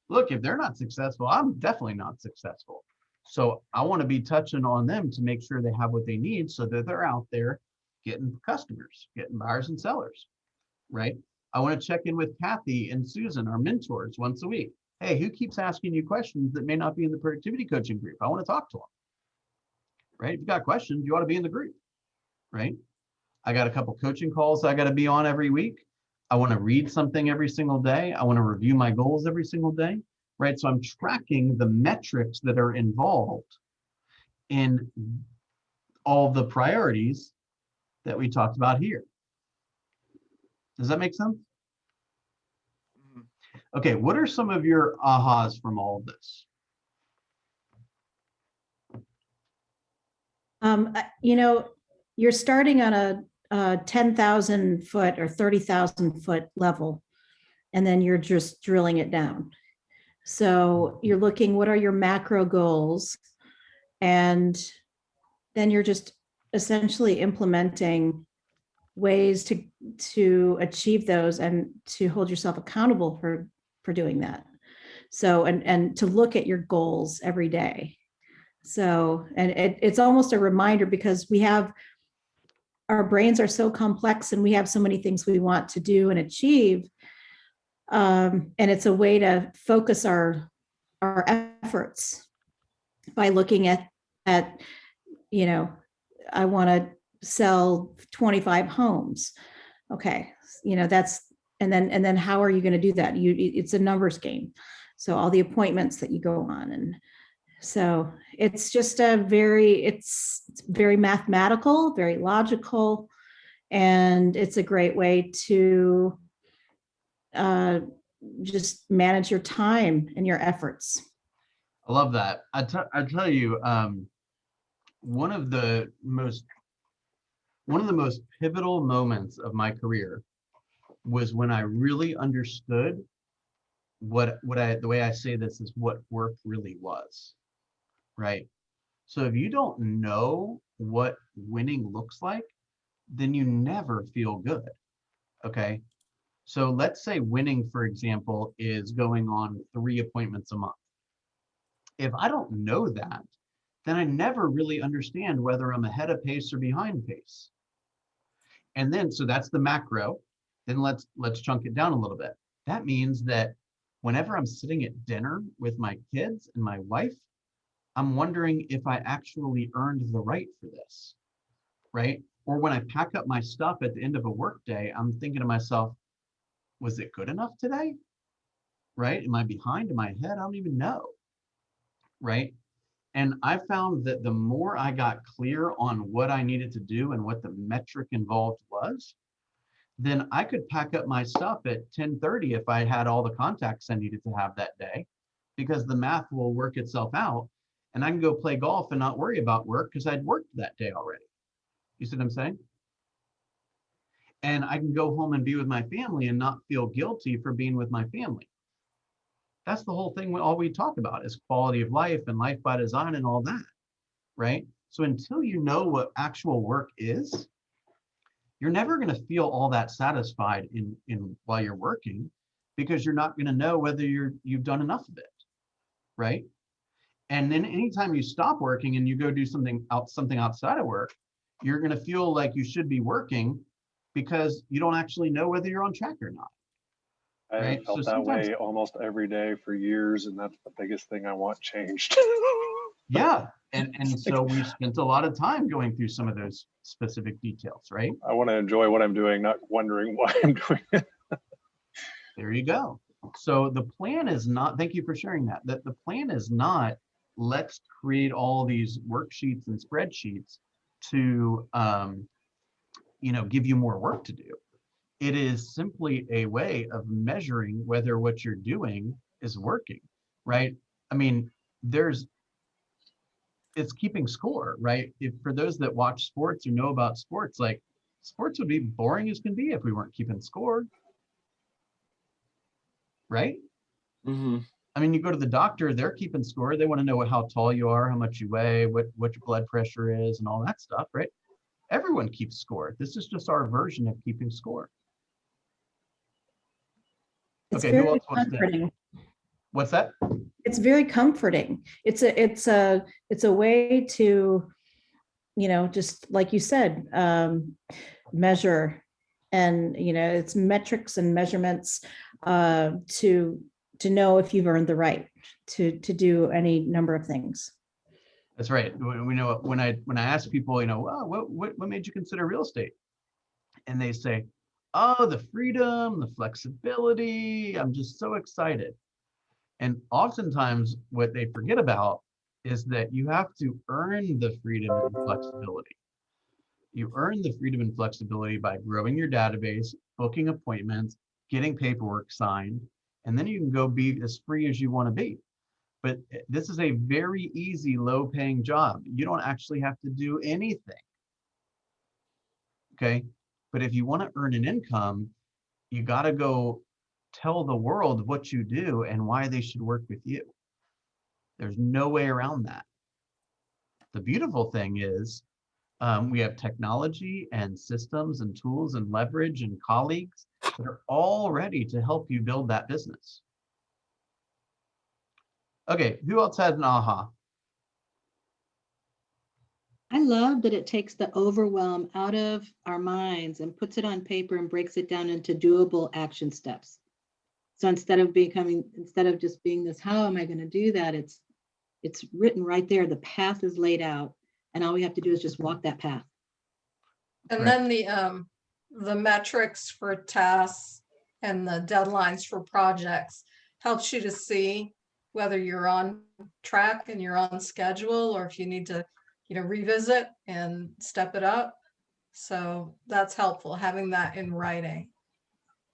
A: look, if they're not successful, I'm definitely not successful. So I want to be touching on them to make sure they have what they need so that they're out there getting customers, getting buyers and sellers, right? I want to check in with Kathy and Susan, our mentors, once a week. Hey, who keeps asking you questions that may not be in the productivity coaching group? I want to talk to them, right? If you got questions, you ought to be in the group, right? I got a couple coaching calls I got to be on every week. I want to read something every single day. I want to review my goals every single day, right? So I'm tracking the metrics that are involved in all the priorities that we talked about here. Does that make sense? Okay, what are some of your ahas from all of this?
B: You're starting on a 10,000 foot or 30,000 foot level, and then you're just drilling it down. So you're looking, what are your macro goals? And then you're just essentially implementing ways to achieve those and to hold yourself accountable for doing that. So, and to look at your goals every day. So, and it's almost a reminder, because our brains are so complex and we have so many things we want to do and achieve. And it's a way to focus our efforts by looking at, I want to sell 25 homes. Okay. And then how are you going to do that? It's a numbers game. So all the appointments that you go on, and So it's just it's very mathematical, very logical, and it's a great way to just manage your time and your efforts.
A: I love that. I tell you, one of the most pivotal moments of my career was when I really understood the way I say this is what work really was, right? So if you don't know what winning looks like, then you never feel good, okay? So let's say winning, for example, is going on 3 appointments a month. If I don't know that, then I never really understand whether I'm ahead of pace or behind pace. And then, so that's the macro. Then let's chunk it down a little bit. That means that whenever I'm sitting at dinner with my kids and my wife, I'm wondering if I actually earned the right for this, right? Or when I pack up my stuff at the end of a work day, I'm thinking to myself, was it good enough today? Right? Am I behind? Am I ahead? I don't even know, right? And I found that the more I got clear on what I needed to do and what the metric involved was, then I could pack up my stuff at 10:30 if I had all the contacts I needed to have that day, because the math will work itself out and I can go play golf and not worry about work because I'd worked that day already. You see what I'm saying? And I can go home and be with my family and not feel guilty for being with my family. That's the whole thing. All we talk about is quality of life and life by design and all that, right? So until you know what actual work is, you're never going to feel all that satisfied in while you're working, because you're not going to know whether you've done enough of it, right? And then anytime you stop working and you go do something outside of work, you're going to feel like you should be working because you don't actually know whether you're on track or not.
N: I
A: Right?
N: have felt
A: So
N: that
A: sometimes-
N: way almost every day for years, and that's the biggest thing I want changed.
A: Yeah, and so we spent a lot of time going through some of those specific details, right?
N: I want to enjoy what I'm doing, not wondering why I'm doing it.
A: There you go. So the plan is not, thank you for sharing that. The plan is not, let's create all these worksheets and spreadsheets to, give you more work to do. It is simply a way of measuring whether what you're doing is working, right? I mean, it's keeping score, right? If for those that watch sports or know about sports, like sports would be boring as can be if we weren't keeping score, right?
C: Mm-hmm.
A: I mean, you go to the doctor, they're keeping score. They want to know how tall you are, how much you weigh, what your blood pressure is, and all that stuff, right? Everyone keeps score. This is just our version of keeping score.
B: It's
A: Okay, who
B: very
A: else wants to?
B: comforting.
A: What's that?
B: It's very comforting. It's a way to, just like you said, measure, and it's metrics and measurements to know if you've earned the right to do any number of things.
A: That's right. We know when I ask people, oh, what made you consider real estate? And they say, oh, the freedom, the flexibility. I'm just so excited. And oftentimes what they forget about is that you have to earn the freedom and flexibility. You earn the freedom and flexibility by growing your database, booking appointments, getting paperwork signed, and then you can go be as free as you want to be. But this is a very easy, low-paying job. You don't actually have to do anything. Okay? But if you want to earn an income, you got to go tell the world what you do and why they should work with you. There's no way around that. The beautiful thing is we have technology and systems and tools and leverage and colleagues that are all ready to help you build that business. Okay, who else has an aha?
O: I love that it takes the overwhelm out of our minds and puts it on paper and breaks it down into doable action steps. So instead of just being this, how am I going to do that? It's written right there. The path is laid out, and all we have to do is just walk that path.
H: And then the metrics for tasks and the deadlines for projects helps you to see whether you're on track and you're on schedule, or if you need to, revisit and step it up. So that's helpful, having that in writing.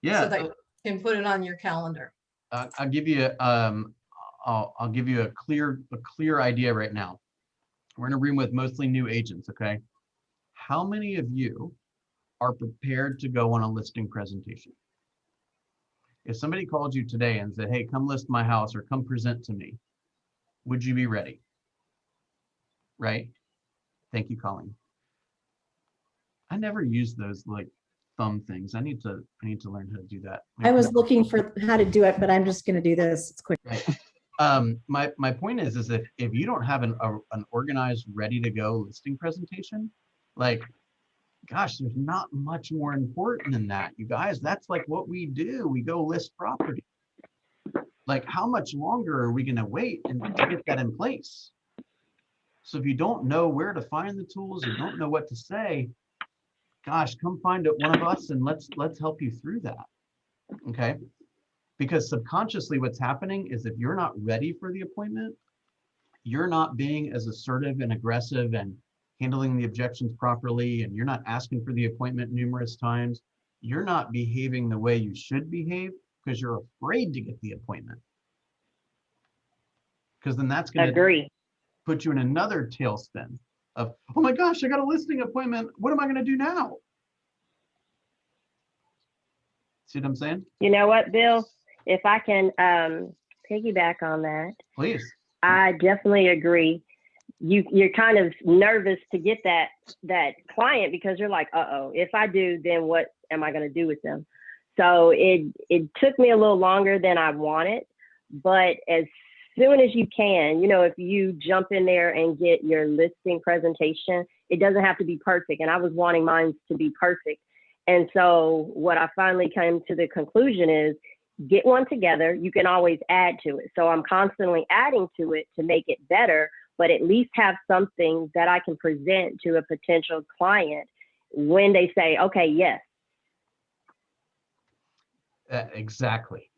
A: Yeah.
H: So that you can put it on your calendar.
A: I'll give you I'll give you a clear idea right now. We're in a room with mostly new agents, okay? How many of you are prepared to go on a listing presentation? If somebody called you today and said, hey, come list my house or come present to me, would you be ready? Right? Thank you, Colleen. I never use those like thumb things. I need to learn how to do that.
B: I was looking for how to do it, but I'm just going to do this. It's quick.
A: Right. My point is if you don't have an organized, ready to go listing presentation, like, gosh, there's not much more important than that, you guys. That's like what we do. We go list property. Like, how much longer are we going to wait and to get that in place? So if you don't know where to find the tools, you don't know what to say, gosh, come find one of us and let's help you through that. Okay? Because subconsciously what's happening is if you're not ready for the appointment, you're not being as assertive and aggressive and handling the objections properly, and you're not asking for the appointment numerous times, you're not behaving the way you should behave because you're afraid to get the appointment. Because then that's going to put you in another tailspin of, oh my gosh, I got a listing appointment. What am I going to do now? See what I'm saying?
G: You know what, Bill? If I can piggyback on that.
A: Please.
G: I definitely agree. You're kind of nervous to get that client because you're like, uh-oh, if I do, then what am I going to do with them? So it took me a little longer than I wanted, but as soon as you can, if you jump in there and get your listing presentation, it doesn't have to be perfect. And I was wanting mine to be perfect. And so what I finally came to the conclusion is get one together. You can always add to it. So I'm constantly adding to it to make it better, but at least have something that I can present to a potential client when they say, okay, yes.
A: Exactly.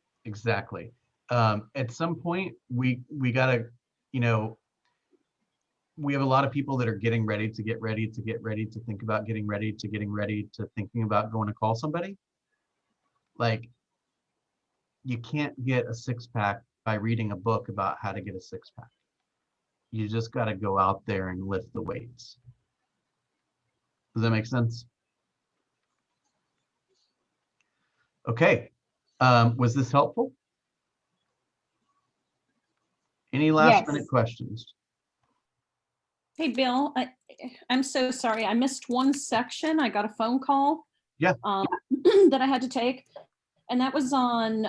A: At some point, we gotta, we have a lot of people that are getting ready to get ready to get ready to think about getting ready to getting ready to thinking about going to call somebody. Like, you can't get a six-pack by reading a book about how to get a six-pack. You just got to go out there and lift the weights. Does that make sense? Okay. Was this helpful? Any last minute questions?
P: Hey, Bill, I'm so sorry. I missed one section. I got a phone call.
A: Yeah.
P: That I had to take. And that was on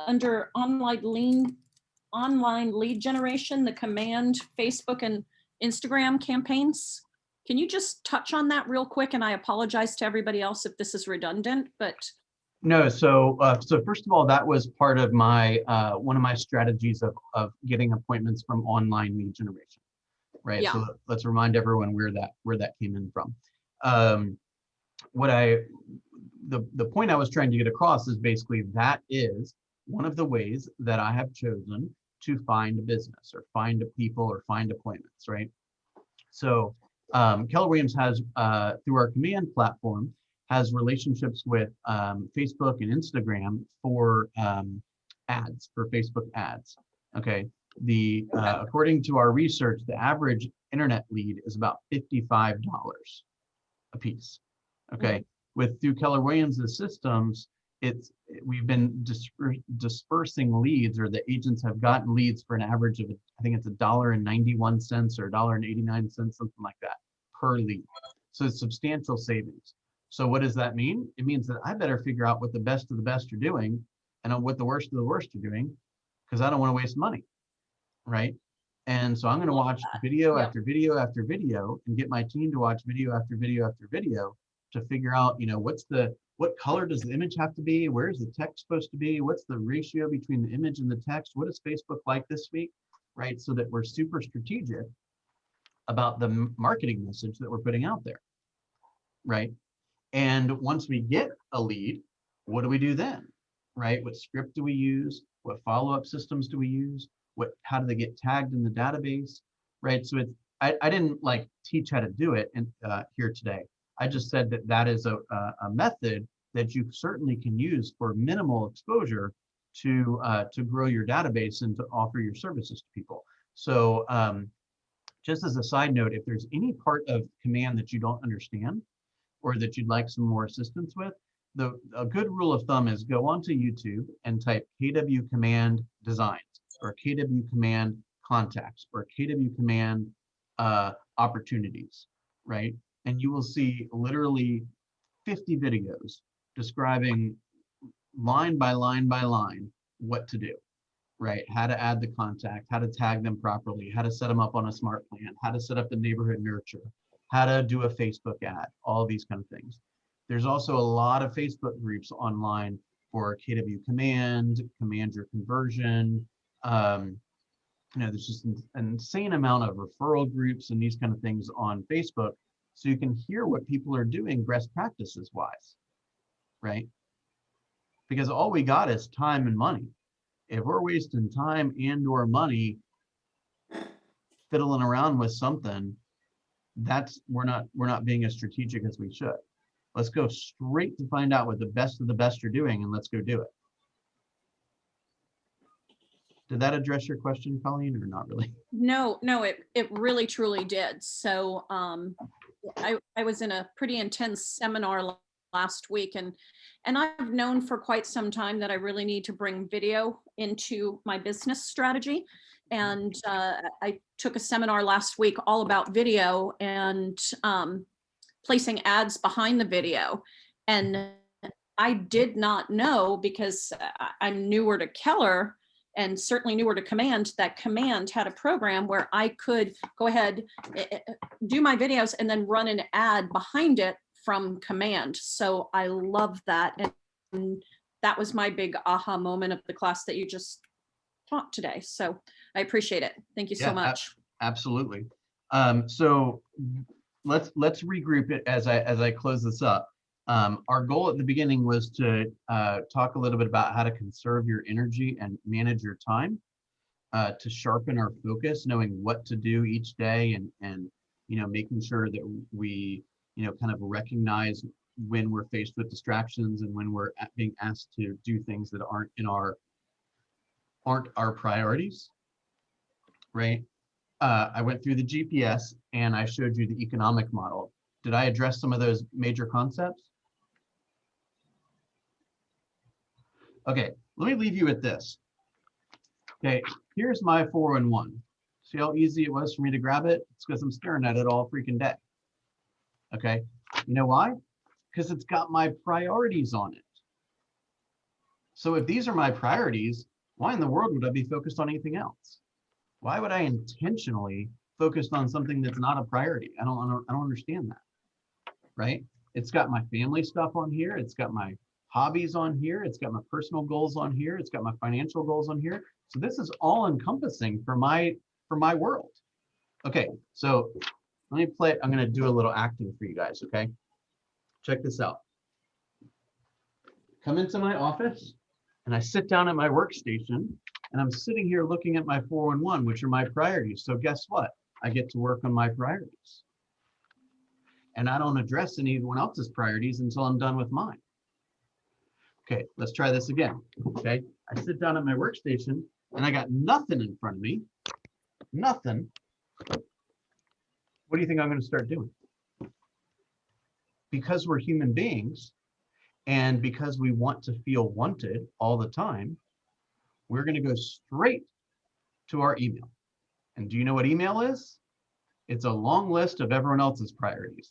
P: under online lead generation, the command Facebook and Instagram campaigns. Can you just touch on that real quick? And I apologize to everybody else if this is redundant, but.
A: No, so first of all, that was part of my one of my strategies of getting appointments from online lead generation, right?
P: Yeah.
A: So let's remind everyone where that came in from. The point I was trying to get across is basically that is one of the ways that I have chosen to find business or find people or find appointments, right? So Keller Williams has, through our command platform, has relationships with Facebook and Instagram for ads, for Facebook ads, okay? According to our research, the average internet lead is about $55 a piece, okay? Through Keller Williams' systems, we've been dispersing leads, or the agents have gotten leads for an average of, I think it's $1.91 or $1.89, something like that per lead. So it's substantial savings. So what does that mean? It means that I better figure out what the best of the best are doing and what the worst of the worst are doing, because I don't want to waste money, right? And so I'm going to watch video after video after video and get my team to watch video after video after video to figure out, what color does the image have to be? Where is the text supposed to be? What's the ratio between the image and the text? What is Facebook like this week, right? So that we're super strategic about the marketing message that we're putting out there, right? And once we get a lead, what do we do then, right? What script do we use? What follow-up systems do we use? how do they get tagged in the database, right? So I didn't like teach how to do it here today. I just said that that is a method that you certainly can use for minimal exposure to grow your database and to offer your services to people. So just as a side note, if there's any part of command that you don't understand or that you'd like some more assistance with, a good rule of thumb is go onto YouTube and type KW command designs or KW command contacts or KW command opportunities, right? And you will see literally 50 videos describing line by line by line what to do, right? How to add the contact, how to tag them properly, how to set them up on a smart plan, how to set up the neighborhood nurture, how to do a Facebook ad, all these kind of things. There's also a lot of Facebook groups online for KW command, command your conversion. There's just an insane amount of referral groups and these kind of things on Facebook. So you can hear what people are doing best practices wise, right? Because all we got is time and money. If we're wasting time and or money fiddling around with something, we're not being as strategic as we should. Let's go straight to find out what the best of the best are doing and let's go do it. Did that address your question, Colleen, or not really?
P: No, it really truly did. So I was in a pretty intense seminar last week, and I've known for quite some time that I really need to bring video into my business strategy. And I took a seminar last week all about video and placing ads behind the video. And I did not know, because I'm newer to Keller and certainly newer to Command, that Command had a program where I could go ahead, do my videos and then run an ad behind it from Command. So I love that. And that was my big aha moment of the class that you just taught today. So I appreciate it. Thank you so much.
A: Absolutely. So let's regroup it as I close this up. Our goal at the beginning was to talk a little bit about how to conserve your energy and manage your time, to sharpen our focus, knowing what to do each day, and making sure that we kind of recognize when we're faced with distractions and when we're being asked to do things that aren't our priorities, right? I went through the GPS and I showed you the economic model. Did I address some of those major concepts? Okay, let me leave you with this. Okay, here's my 411. See how easy it was for me to grab it? It's because I'm staring at it all freaking day. Okay, you know why? Because it's got my priorities on it. So if these are my priorities, why in the world would I be focused on anything else? Why would I intentionally focus on something that's not a priority? I don't understand that, right? It's got my family stuff on here. It's got my hobbies on here. It's got my personal goals on here. It's got my financial goals on here. So this is all encompassing for my world. Okay, so let me play. I'm going to do a little acting for you guys. Okay, check this out. Come into my office and I sit down at my workstation and I'm sitting here looking at my 411, which are my priorities. So guess what? I get to work on my priorities. And I don't address anyone else's priorities until I'm done with mine. Okay, let's try this again. Okay, I sit down at my workstation and I got nothing in front of me. Nothing. What do you think I'm going to start doing? Because we're human beings and because we want to feel wanted all the time, we're going to go straight to our email. And do you know what email is? It's a long list of everyone else's priorities.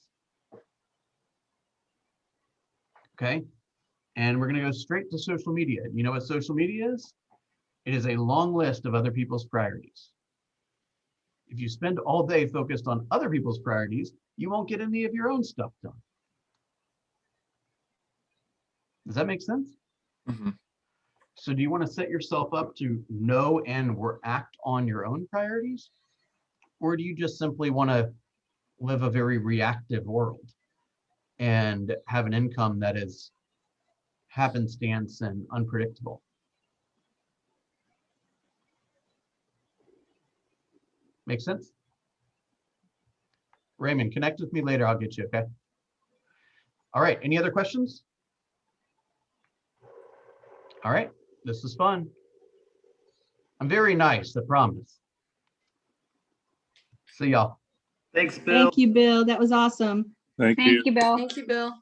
A: Okay, and we're going to go straight to social media. You know what social media is? It is a long list of other people's priorities. If you spend all day focused on other people's priorities, you won't get any of your own stuff done. Does that make sense?
C: Mm-hmm.
A: So do you want to set yourself up to know and act on your own priorities? Or do you just simply want to live a very reactive world and have an income that is happenstance and unpredictable? Make sense? Raymond, connect with me later. I'll get you, okay? All right, any other questions? All right, this is fun. I'm very nice, I promise. See y'all.
I: Thanks, Bill.
O: Thank you, Bill. That was awesome.
K: Thank you, Bill.
H: Thank you, Bill.